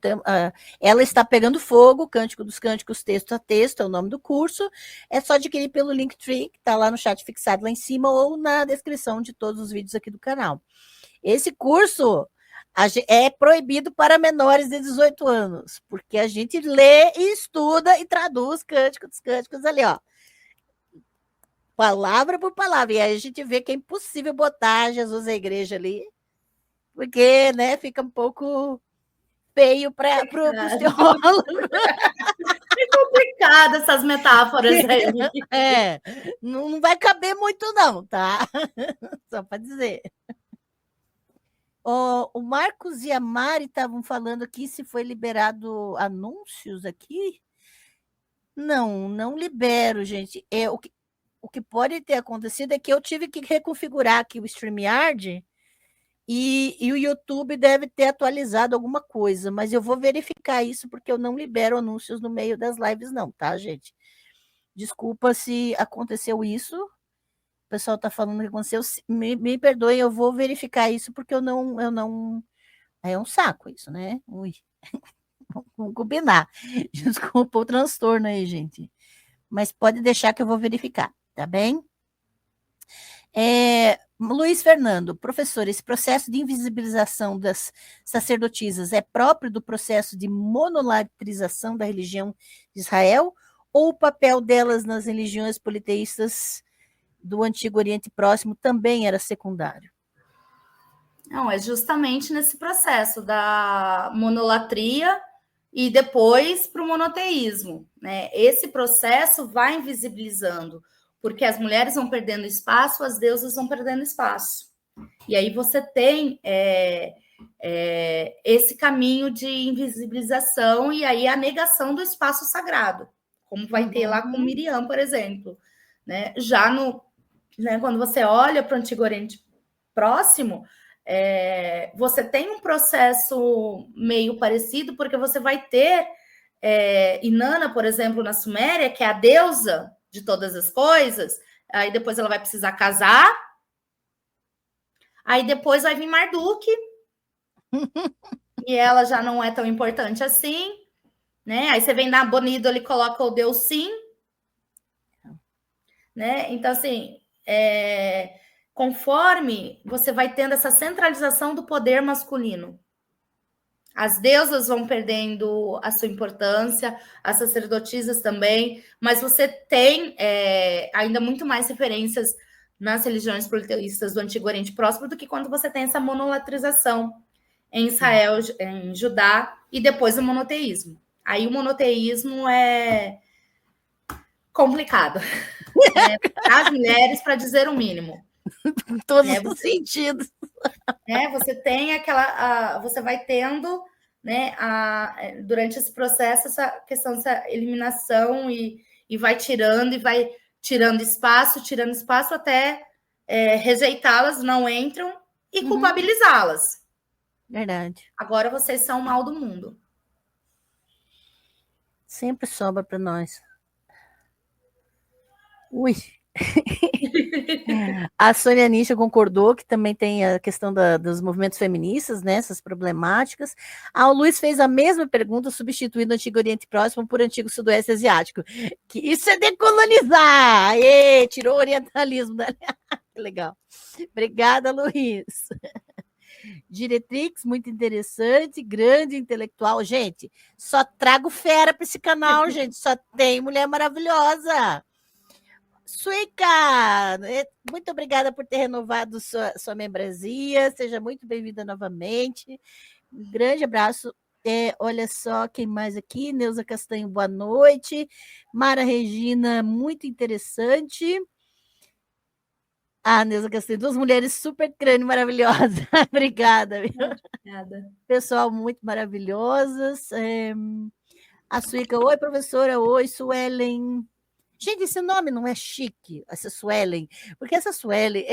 ela está pegando fogo, Cântico dos Cânticos, texto a texto, é o nome do curso. É só adquirir pelo Linktree, que está lá no chat fixado lá em cima, ou na descrição de todos os vídeos aqui do canal. Esse curso é proibido para menores de 18 anos, porque a gente lê e estuda e traduz Cântico dos Cânticos ali, ó. Palavra por palavra. E aí a gente vê que é impossível botar Jesus e a igreja ali, porque, né, fica um pouco feio para os teólogos. É complicado essas metáforas aí. Não vai caber muito não, tá? Só para dizer. O Marcos e a Mari estavam falando aqui se foi liberado anúncios aqui. Não libero, gente. O que pode ter acontecido é que eu tive que reconfigurar aqui o StreamYard e o YouTube deve ter atualizado alguma coisa, mas eu vou verificar isso porque eu não libero anúncios no meio das lives, não, tá, gente? Desculpa se aconteceu isso. O pessoal está falando que aconteceu. Me perdoem, eu vou verificar isso porque eu não. É um saco isso, né? Ui, vamos combinar. Desculpa o transtorno aí, gente. Mas pode deixar que eu vou verificar, tá bem? Luiz Fernando, professor, esse processo de invisibilização das sacerdotisas é próprio do processo de monolatrização da religião de Israel ou o papel delas nas religiões politeístas do Antigo Oriente Próximo também era secundário? Não, é justamente nesse processo da monolatria e depois para o monoteísmo, né? Esse processo vai invisibilizando, porque as mulheres vão perdendo espaço, as deusas vão perdendo espaço. E aí você tem esse caminho de invisibilização e aí a negação do espaço sagrado, como vai ter lá com Miriam, por exemplo. Né? Já quando você olha para o Antigo Oriente Próximo, você tem um processo meio parecido, porque você vai ter Inanna, por exemplo, na Suméria, que é a deusa de todas as coisas, aí depois ela vai precisar casar, aí depois vai vir Marduk, e ela já não é tão importante assim, né? Aí você vem na Bonido, ele coloca o Deus Sim, né? Então, assim, conforme você vai tendo essa centralização do poder masculino, as deusas vão perdendo a sua importância, as sacerdotisas também, mas você tem ainda muito mais referências nas religiões politeístas do Antigo Oriente Próximo do que quando você tem essa monolatrização em Israel, em Judá, e depois o monoteísmo. Aí o monoteísmo é complicado, né? As mulheres, para dizer o mínimo. Em todos os sentidos. Você tem você vai tendo, né, durante esse processo, essa questão dessa eliminação e vai tirando espaço até rejeitá-las, não entram, e culpabilizá-las. Verdade. Agora vocês são o mal do mundo. Sempre sobra para nós. Ui. A Sônia Nisha concordou que também tem a questão dos movimentos feministas, né, essas problemáticas. O Luiz fez a mesma pergunta, substituindo o Antigo Oriente Próximo por Antigo Sudoeste Asiático. Que isso é decolonizar! Aê, tirou o orientalismo. Que legal. Obrigada, Luiz. Diretrix, muito interessante, grande intelectual. Gente, só trago fera para esse canal, gente. Só tem mulher maravilhosa. Suica, muito obrigada por ter renovado sua membresia. Seja muito bem-vinda novamente. Um grande abraço. Olha só quem mais aqui. Neuza Castanho, boa noite. Mara Regina, muito interessante. Neuza Castanho, duas mulheres super crânio maravilhosas. Obrigada. Obrigada. Pessoal, muito maravilhosas. A Suica, oi, professora. Oi, Suelen. Gente, esse nome não é chique, essa Suelen, porque essa Suelen,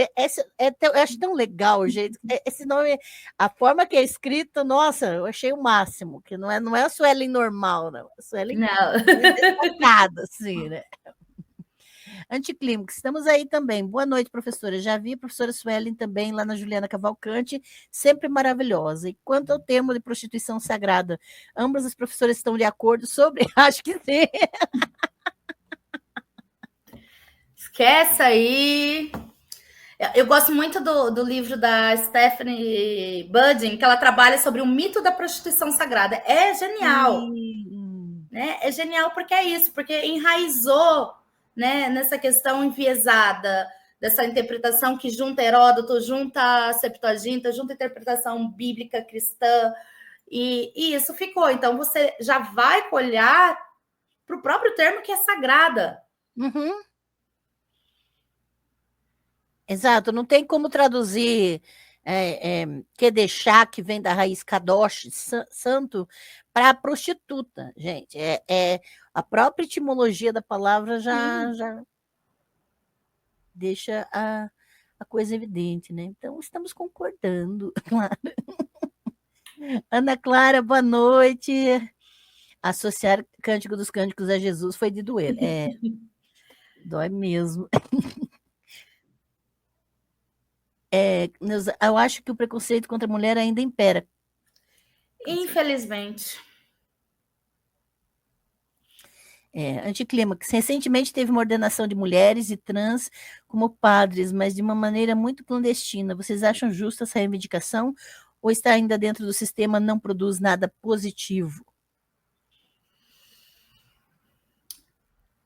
eu acho tão legal, gente. Esse nome, a forma que é escrita, nossa, eu achei o máximo, que não é a Suelen normal, não. A Suelen destacada, assim, né? Anticlímax, estamos aí também. Boa noite, professora. Já vi a professora Suelen também lá na Juliana Cavalcante, sempre maravilhosa. E quanto ao termo de prostituição sagrada, ambas as professoras estão de acordo sobre? Acho que sim. Esquece aí. Eu gosto muito do livro da Stephanie Budding, que ela trabalha sobre o mito da prostituição sagrada. É genial. Né? É genial porque é isso, porque enraizou, né, nessa questão enviesada, dessa interpretação que junta Heródoto, junta a Septuaginta, junta a interpretação bíblica cristã, e isso ficou. Então, você já vai olhar para o próprio termo que é sagrada. Exato, não tem como traduzir Kedeshá, que vem da raiz kadosh, santo, para prostituta, gente. A própria etimologia da palavra já deixa a coisa evidente, né? Então, estamos concordando, claro. Ana Clara, boa noite. Associar Cântico dos Cânticos a Jesus foi de doer. Dói mesmo. Eu acho que o preconceito contra a mulher ainda impera. Infelizmente. Anticlímax. Recentemente teve uma ordenação de mulheres e trans como padres, mas de uma maneira muito clandestina. Vocês acham justa essa reivindicação ou está ainda dentro do sistema, não produz nada positivo?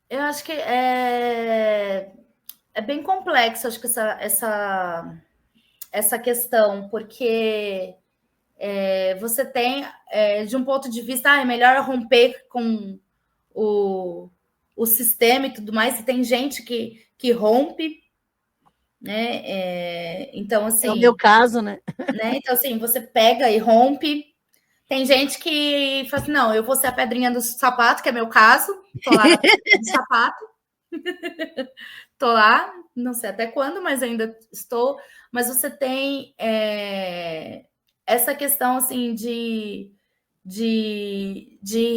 Eu acho que é bem complexo, acho que essa questão, porque você tem, de um ponto de vista, é melhor romper com o sistema e tudo mais, e tem gente que rompe, né? Então, assim. É o meu caso, né? Então, assim, você pega e rompe. Tem gente que fala assim: não, eu vou ser a pedrinha do sapato, que é meu caso, tô lá na pedrinha do sapato. Tô lá, não sei até quando, mas ainda estou. Mas você tem essa questão assim de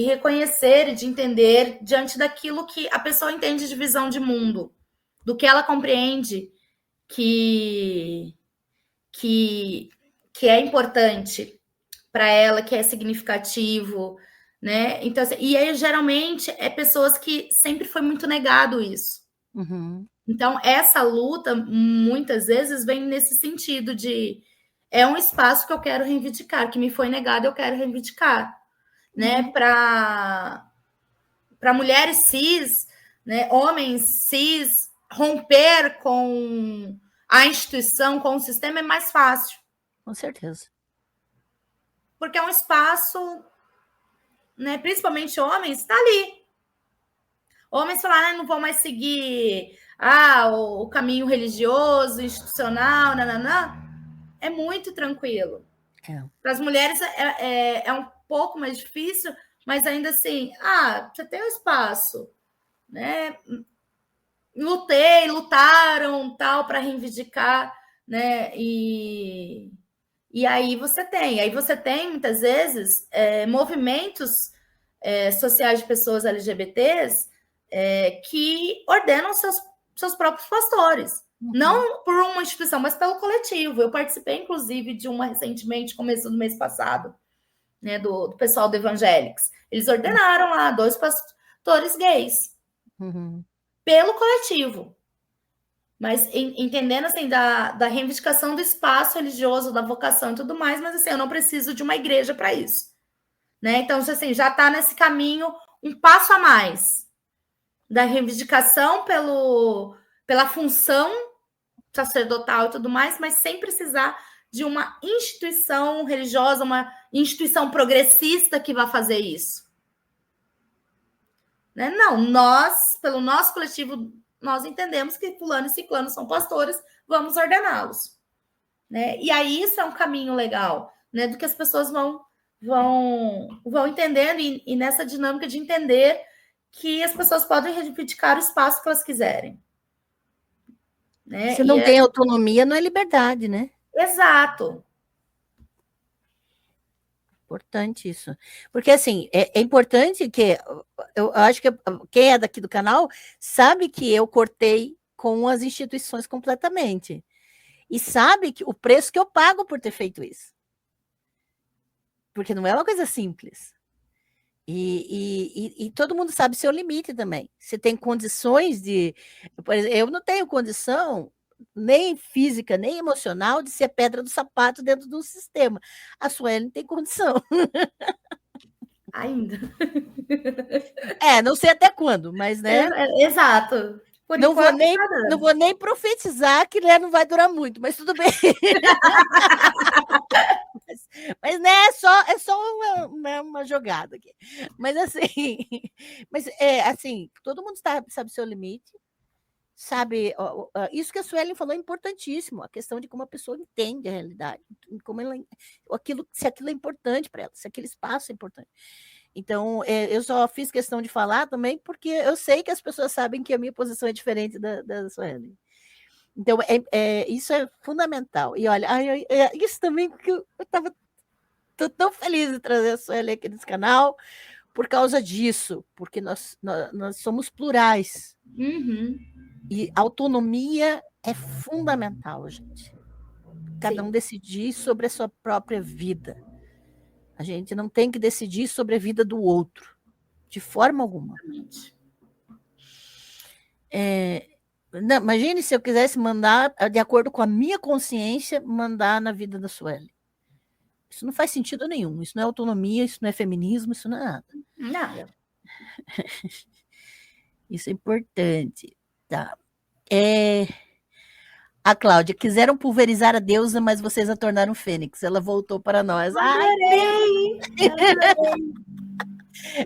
reconhecer e de entender diante daquilo que a pessoa entende de visão de mundo, do que ela compreende que é importante para ela, que é significativo, né? Então, assim, e aí geralmente pessoas que sempre foi muito negado isso. Uhum. Então, essa luta muitas vezes vem nesse sentido de é um espaço que eu quero reivindicar, que me foi negado, eu quero reivindicar, né? Para mulheres cis, né? Homens cis, romper com a instituição, com o sistema é mais fácil. Com certeza. Porque é um espaço, né? Principalmente homens, está ali. Homens falaram, não vou mais seguir o caminho religioso, institucional, nananã. É muito tranquilo. Para as mulheres é um pouco mais difícil, mas ainda assim, você tem um espaço, né? Lutaram tal para reivindicar, né? E aí você tem muitas vezes movimentos sociais de pessoas LGBTs que ordenam seus próprios pastores. Não por uma instituição, mas pelo coletivo. Eu participei, inclusive, de uma recentemente, começo do mês passado, né, do pessoal do Evangelics. Eles ordenaram lá 2 pastores gays pelo coletivo. Mas entendendo assim da reivindicação do espaço religioso, da vocação e tudo mais, mas assim, eu não preciso de uma igreja para isso, né? Então, assim, já está nesse caminho um passo a mais da reivindicação pela função sacerdotal e tudo mais, mas sem precisar de uma instituição religiosa, uma instituição progressista que vá fazer isso. Né? Não, nós, pelo nosso coletivo, nós entendemos que fulano e ciclano são pastores, vamos ordená-los. Né? E aí isso é um caminho legal, né? Do que as pessoas vão entendendo e nessa dinâmica de entender que as pessoas podem reivindicar o espaço que elas quiserem. Né? Se não tem autonomia, não é liberdade, né? Exato. Importante isso. Porque, assim, é importante que... Eu acho que quem é daqui do canal sabe que eu cortei com as instituições completamente. E sabe que o preço que eu pago por ter feito isso. Porque não é uma coisa simples. E todo mundo sabe seu limite também. Você tem condições de... Por exemplo, eu não tenho condição nem física, nem emocional de ser pedra do sapato dentro do sistema. A Suelen tem condição. Ainda. Não sei até quando, mas, né? Exato. Não vou nem profetizar que não vai durar muito, mas tudo bem. mas né, é só uma jogada aqui. Mas assim, todo mundo sabe seu limite. sabe, isso que a Suelen falou é importantíssimo, a questão de como a pessoa entende a realidade, como ela, se aquilo é importante para ela, se aquele espaço é importante. Então, eu só fiz questão de falar também porque eu sei que as pessoas sabem que a minha posição é diferente da Suelen. Então, isso é fundamental. E olha, isso também, porque eu estou tão feliz de trazer a Suelen aqui nesse canal, por causa disso, porque nós somos plurais. Uhum. E autonomia é fundamental, gente. Cada um decidir sobre a sua própria vida. A gente não tem que decidir sobre a vida do outro, de forma alguma. Não, imagine se eu quisesse mandar, de acordo com a minha consciência, mandar na vida da Sueli. Isso não faz sentido nenhum. Isso não é autonomia, isso não é feminismo, isso não é nada. Nada. Isso é importante. Tá. A Cláudia, quiseram pulverizar a deusa, mas vocês a tornaram fênix. Ela voltou para nós. Adorei!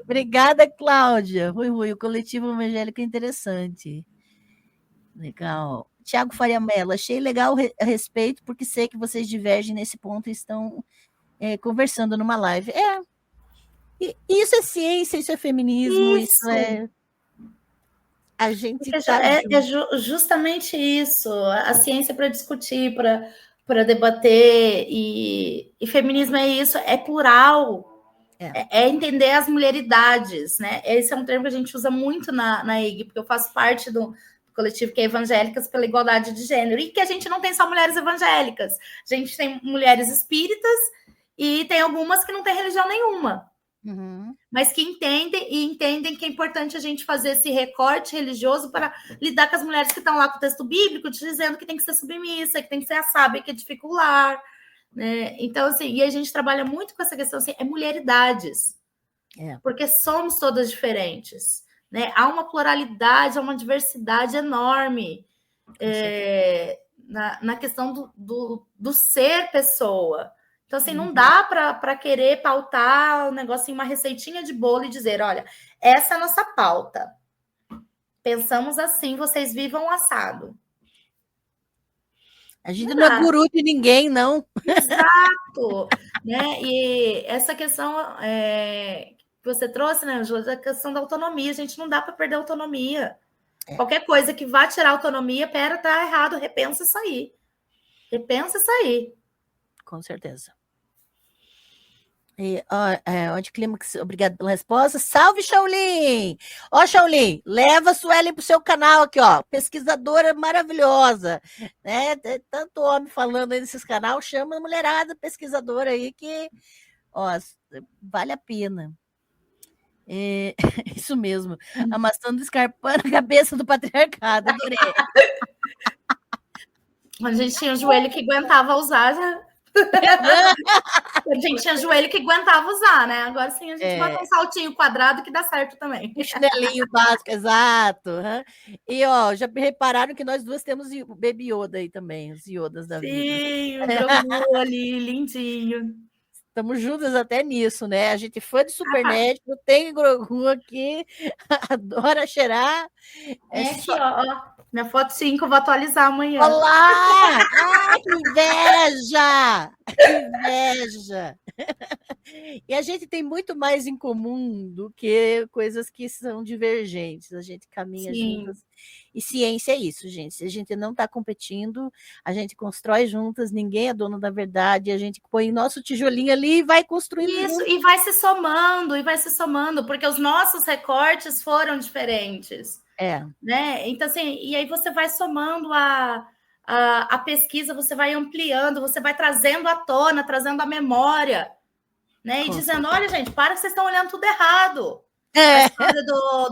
Obrigada, Cláudia. Rui, o coletivo evangélico é interessante. Legal. Tiago Faria Mello, achei legal a respeito, porque sei que vocês divergem nesse ponto e estão conversando numa live. Isso é ciência, isso é feminismo, isso é... A gente justamente isso, a ciência para discutir, para debater, e feminismo é isso, é plural, é entender as mulheridades, né? Esse é um termo que a gente usa muito na IG, porque eu faço parte do coletivo que é Evangélicas pela Igualdade de Gênero, e que a gente não tem só mulheres evangélicas, a gente tem mulheres espíritas e tem algumas que não têm religião nenhuma. Uhum. Mas que entendem que é importante a gente fazer esse recorte religioso para lidar com as mulheres que estão lá com o texto bíblico, dizendo que tem que ser submissa, que tem que ser a sábia, que é dificular, né? Então, assim, e a gente trabalha muito com essa questão, assim, mulheridades, porque somos todas diferentes, né? Há uma pluralidade, há uma diversidade enorme na questão do ser pessoa. Então, assim, não dá para querer pautar o negócio em uma receitinha de bolo e dizer, olha, essa é a nossa pauta. Pensamos assim, vocês vivam assado. A gente não é guru de ninguém, não. Exato. Né? E essa questão que você trouxe, né, Angela, a questão da autonomia. A gente não dá para perder a autonomia. Qualquer coisa que vá tirar a autonomia, tá errado, repensa isso aí. Repensa isso aí. Com certeza. Onde Clímax, obrigado pela resposta. Salve, Shaolin! Ó, Shaolin, leva a Suelen para o seu canal aqui, ó. Pesquisadora maravilhosa. Né? Tem tanto homem falando aí nesses canais, chama a mulherada pesquisadora aí que, ó, vale a pena. Isso mesmo. Amassando, escarpando a cabeça do patriarcado. Adorei. A gente tinha o joelho que aguentava usar, já. A gente tinha joelho que aguentava usar, né? Agora sim a gente bota um saltinho quadrado que dá certo também. Um chinelinho básico, exato. E ó, já repararam que nós duas temos o Baby Yoda aí também, os Yodas da vida. Sim, o Grogu ali, lindinho. Estamos juntas até nisso, né? A gente foi de Supernatural, tem Grogu aqui, adora cheirar. Aqui, ó. Minha foto 5 eu vou atualizar amanhã. Olá! Ah, que inveja! Que inveja! E a gente tem muito mais em comum do que coisas que são divergentes. A gente caminha juntas. E ciência é isso, gente. Se a gente não está competindo, a gente constrói juntas, ninguém é dono da verdade, a gente põe nosso tijolinho ali e vai construindo. Isso, e vai se somando, porque os nossos recortes foram diferentes. Né? Então, assim, e aí você vai somando a pesquisa, você vai ampliando, você vai trazendo à tona, trazendo à memória, né? E dizendo, olha, gente, para que vocês estão olhando tudo errado. A história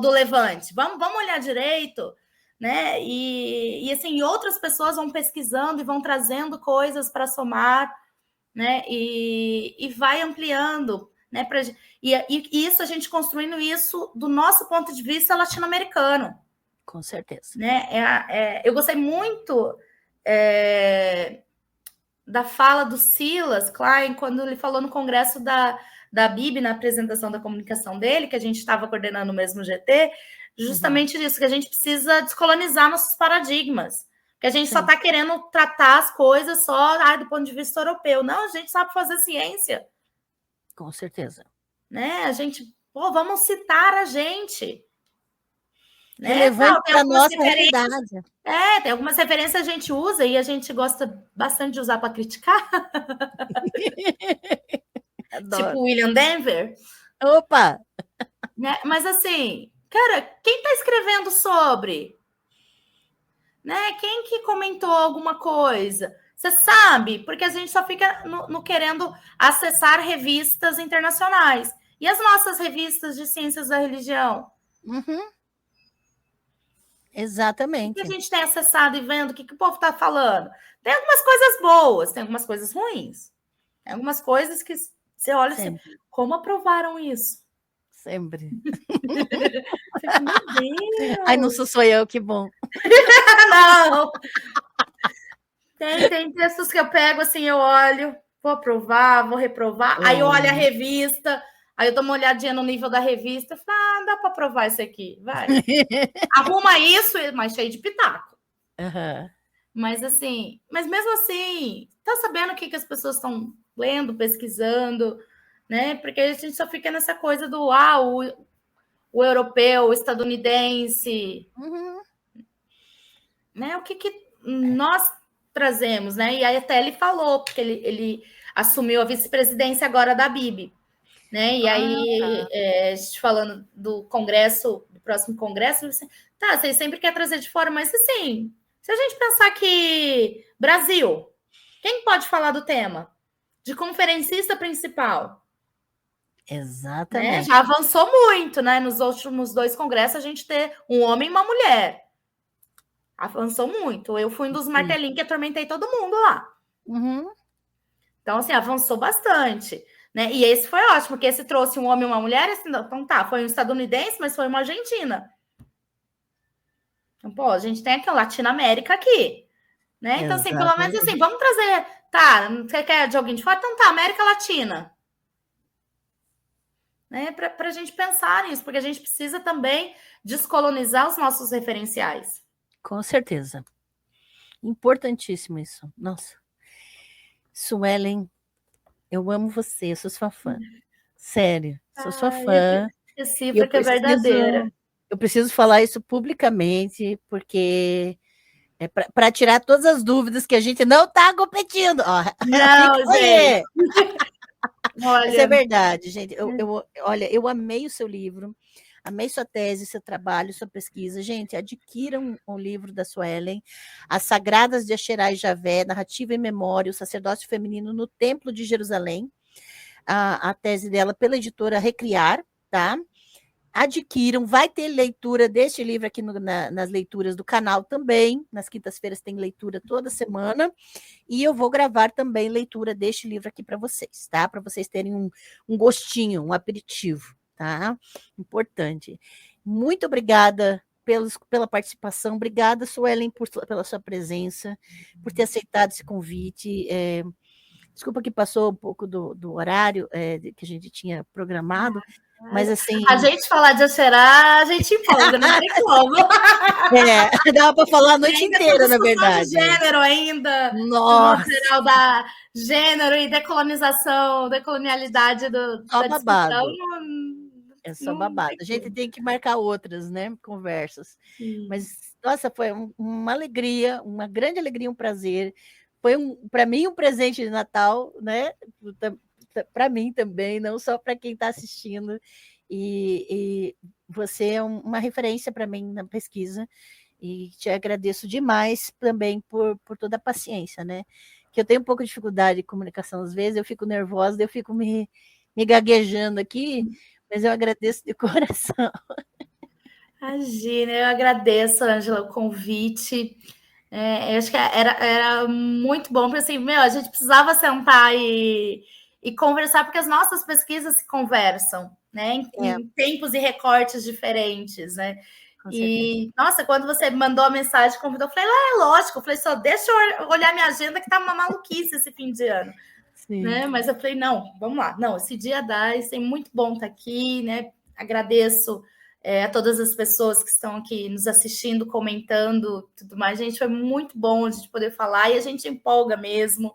do Levante. Vamos olhar direito, né? E assim, outras pessoas vão pesquisando e vão trazendo coisas para somar, né? E vai ampliando, né? E isso, a gente construindo isso do nosso ponto de vista latino-americano. Com certeza. Né? Eu gostei muito da fala do Silas Klein, quando ele falou no congresso da BIB, na apresentação da comunicação dele, que a gente estava coordenando o mesmo GT, justamente disso, que a gente precisa descolonizar nossos paradigmas. Que a gente só está querendo tratar as coisas só do ponto de vista europeu. Não, a gente sabe fazer ciência. Com certeza. Né? A gente, vamos citar a gente. Né? Relevante para a nossa realidade. Tem algumas referências a gente usa e a gente gosta bastante de usar para criticar. Tipo William Denver. Opa! Né? Mas assim, cara, quem está escrevendo sobre? Né? Quem que comentou alguma coisa? Você sabe? Porque a gente só fica no querendo acessar revistas internacionais. E as nossas revistas de ciências da religião? Exatamente. O que a gente tem acessado e vendo? O que o povo está falando? Tem algumas coisas boas, tem algumas coisas ruins. Tem algumas coisas que você olha assim, como aprovaram isso? Sempre. Meu Deus! Ai, não sou eu, que bom. Não! Tem textos que eu pego assim, eu olho, vou aprovar, vou reprovar, aí eu olho a revista, aí eu dou uma olhadinha no nível da revista, falo, dá para aprovar isso aqui, vai. Arruma isso, mas cheio de pitaco. Mas assim, mas mesmo assim, tá sabendo o que as pessoas estão lendo, pesquisando, né? Porque a gente só fica nessa coisa do o europeu, o estadunidense, né? O que nós trazemos, né? E aí até ele falou, porque ele assumiu a vice-presidência agora da BIB, né? E aí, a gente falando do congresso, do próximo congresso, assim, tá, vocês sempre querem trazer de fora, mas assim, se a gente pensar que Brasil, quem pode falar do tema? De conferencista principal. Exatamente. Né? Já avançou muito, né? Nos últimos 2 congressos, a gente ter um homem e uma mulher. Avançou muito. Eu fui um dos martelinhos que atormentei todo mundo lá. Então, assim, avançou bastante. Né? E esse foi ótimo, porque esse trouxe um homem e uma mulher. Assim, então, tá, foi um estadunidense, mas foi uma argentina. Então, pô, a gente tem aqui a Latinoamérica aqui. Né? Então, assim, pelo menos assim, vamos trazer. Tá, você quer de alguém de fora? Então tá, América Latina. Né? Para a gente pensar nisso, porque a gente precisa também descolonizar os nossos referenciais. Com certeza. Importantíssimo isso. Nossa. Suelen, eu amo você, eu sou sua fã. Sério, sou sua fã. Recíproca é verdadeira. Eu preciso falar isso publicamente, porque é para tirar todas as dúvidas que a gente não está competindo. Ó, não, gente. Isso é verdade, gente. Olha, eu amei o seu livro. Amei sua tese, seu trabalho, sua pesquisa. Gente, adquiram o livro da Suelen, As Sagradas de Axerá e Javé, Narrativa e Memória, o Sacerdócio Feminino no Templo de Jerusalém. A tese dela pela editora Recriar, tá? Adquiram, vai ter leitura deste livro aqui nas leituras do canal também. Nas quintas-feiras tem leitura toda semana. E eu vou gravar também leitura deste livro aqui para vocês, tá? Para vocês terem um gostinho, um aperitivo. Tá? Importante. Muito obrigada pela participação. Obrigada, Suelen, pela sua presença, por ter aceitado esse convite. Desculpa que passou um pouco do horário que a gente tinha programado, mas assim... A gente falar de Axerá, a gente empolga, não tem como. Dava para falar a noite inteira, na verdade. De gênero ainda. Nossa! Geral da gênero e decolonização, decolonialidade da discussão. É só babado. A gente tem que marcar outras, né? Conversas. Mas, nossa, foi uma alegria, uma grande alegria, um prazer. Foi, para mim, um presente de Natal, né? Para mim também, não só para quem está assistindo. E você é uma referência para mim na pesquisa. E te agradeço demais também por toda a paciência, né? Que eu tenho um pouco de dificuldade de comunicação às vezes, eu fico nervosa, eu fico me gaguejando aqui. Mas eu agradeço de coração. Imagina, eu agradeço, Ângela, o convite. Eu acho que era muito bom, porque assim, a gente precisava sentar e conversar, porque as nossas pesquisas se conversam, né? Em tempos e recortes diferentes, né? E, nossa, quando você mandou a mensagem, convidou, eu falei, lógico, eu falei, só deixa eu olhar minha agenda, que tá uma maluquice esse fim de ano. Né? Mas eu falei, não, vamos lá. Não, esse dia dá, isso é muito bom estar aqui, né? Agradeço a todas as pessoas que estão aqui nos assistindo, comentando, tudo mais. Gente, foi muito bom a gente poder falar e a gente empolga mesmo,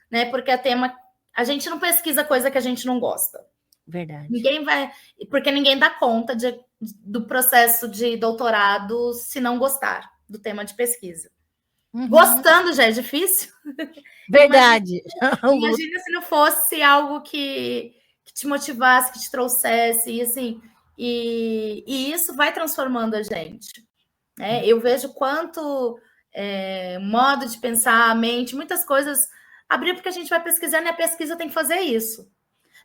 né? Porque a gente não pesquisa coisa que a gente não gosta. Verdade. Porque ninguém dá conta do processo de doutorado se não gostar do tema de pesquisa. Gostando já é difícil. Verdade. Imagina se não fosse algo que te motivasse, que te trouxesse, e assim, e isso vai transformando a gente. Né? Eu vejo quanto modo de pensar, a mente, muitas coisas abriu porque a gente vai pesquisando e a pesquisa tem que fazer isso.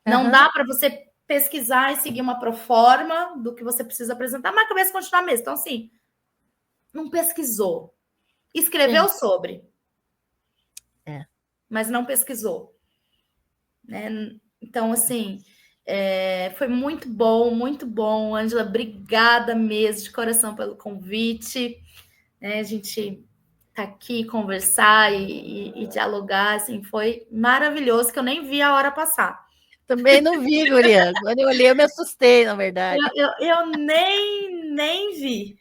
Não dá para você pesquisar e seguir uma proforma do que você precisa apresentar, mas a cabeça continuar a mesma. Então, assim, não pesquisou. Escreveu sobre. Mas não pesquisou. Né? Então, assim, foi muito bom. Ângela, obrigada mesmo, de coração, pelo convite. Né? A gente tá aqui conversar e dialogar, assim, foi maravilhoso, que eu nem vi a hora passar. Também não vi, guria. Quando eu olhei, eu me assustei, na verdade. Eu nem vi.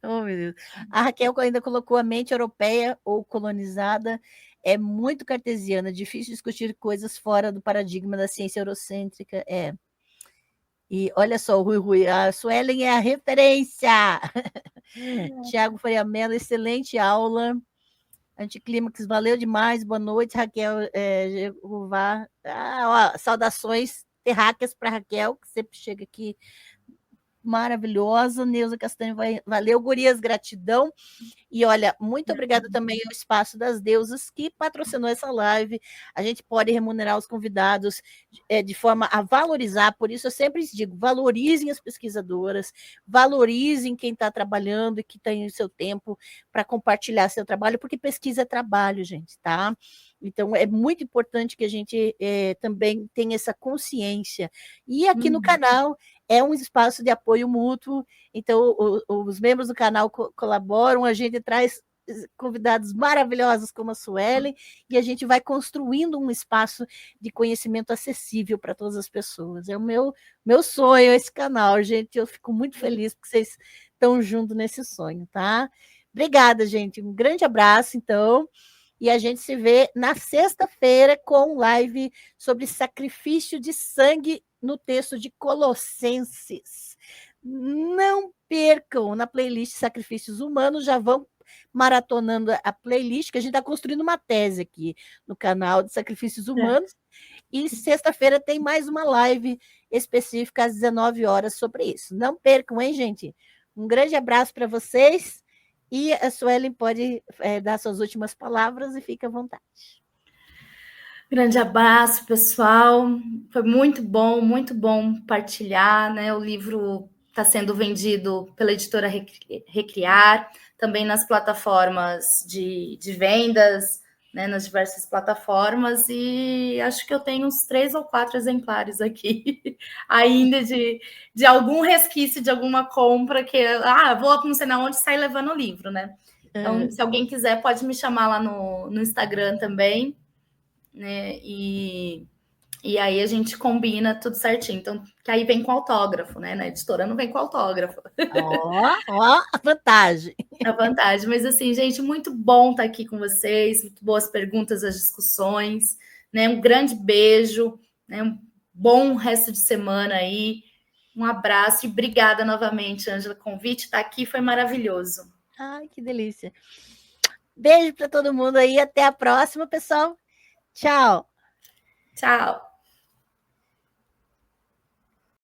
Oh, meu Deus. A Raquel ainda colocou a mente europeia ou colonizada é muito cartesiana, difícil discutir coisas fora do paradigma da ciência eurocêntrica. E olha só, o Rui, a Suelen é a referência. Tiago Faria Mello, excelente aula. Anticlímax, valeu demais. Boa noite, Raquel Jeová. Saudações terráqueas para Raquel, que sempre chega aqui maravilhosa. Neuza Castanho, valeu, gurias, gratidão. E olha, muito obrigada também ao Espaço das Deusas, que patrocinou essa live. A gente pode remunerar os convidados de forma a valorizar, por isso eu sempre digo, valorizem as pesquisadoras, valorizem quem está trabalhando e que tem o seu tempo para compartilhar seu trabalho, porque pesquisa é trabalho, gente, tá? Então, é muito importante que a gente também tenha essa consciência. E aqui no canal é um espaço de apoio mútuo, então os membros do canal colaboram, a gente traz convidados maravilhosos como a Suelen, e a gente vai construindo um espaço de conhecimento acessível para todas as pessoas. É o meu sonho esse canal, gente. Eu fico muito feliz porque vocês estão junto nesse sonho, tá? Obrigada, gente. Um grande abraço, então. E a gente se vê na sexta-feira com live sobre sacrifício de sangue no texto de Colossenses. Não percam na playlist Sacrifícios Humanos, já vão maratonando a playlist, que a gente está construindo uma tese aqui no canal de Sacrifícios Humanos. E sexta-feira tem mais uma live específica às 19 horas sobre isso. Não percam, hein, gente? Um grande abraço para vocês. E a Suelen pode dar suas últimas palavras e fique à vontade. Grande abraço, pessoal. Foi muito bom partilhar, né? O livro está sendo vendido pela editora Recriar, também nas plataformas de vendas, né? Nas diversas plataformas, e acho que eu tenho uns 3 ou 4 exemplares aqui, ainda de algum resquício de alguma compra que vou não sei na onde sair levando o livro, né? Então, se alguém quiser, pode me chamar lá no Instagram também. Né? E aí a gente combina tudo certinho. Então, que aí vem com autógrafo, né? Na editora não vem com autógrafo. A vantagem. A vantagem. Mas assim, gente, muito bom estar aqui com vocês, muito boas perguntas, as discussões, né? Um grande beijo, né? Um bom resto de semana aí. Um abraço e obrigada novamente, Ângela. O convite estar aqui foi maravilhoso. Ai, que delícia. Beijo para todo mundo aí. Até a próxima, pessoal. Tchau. Tchau.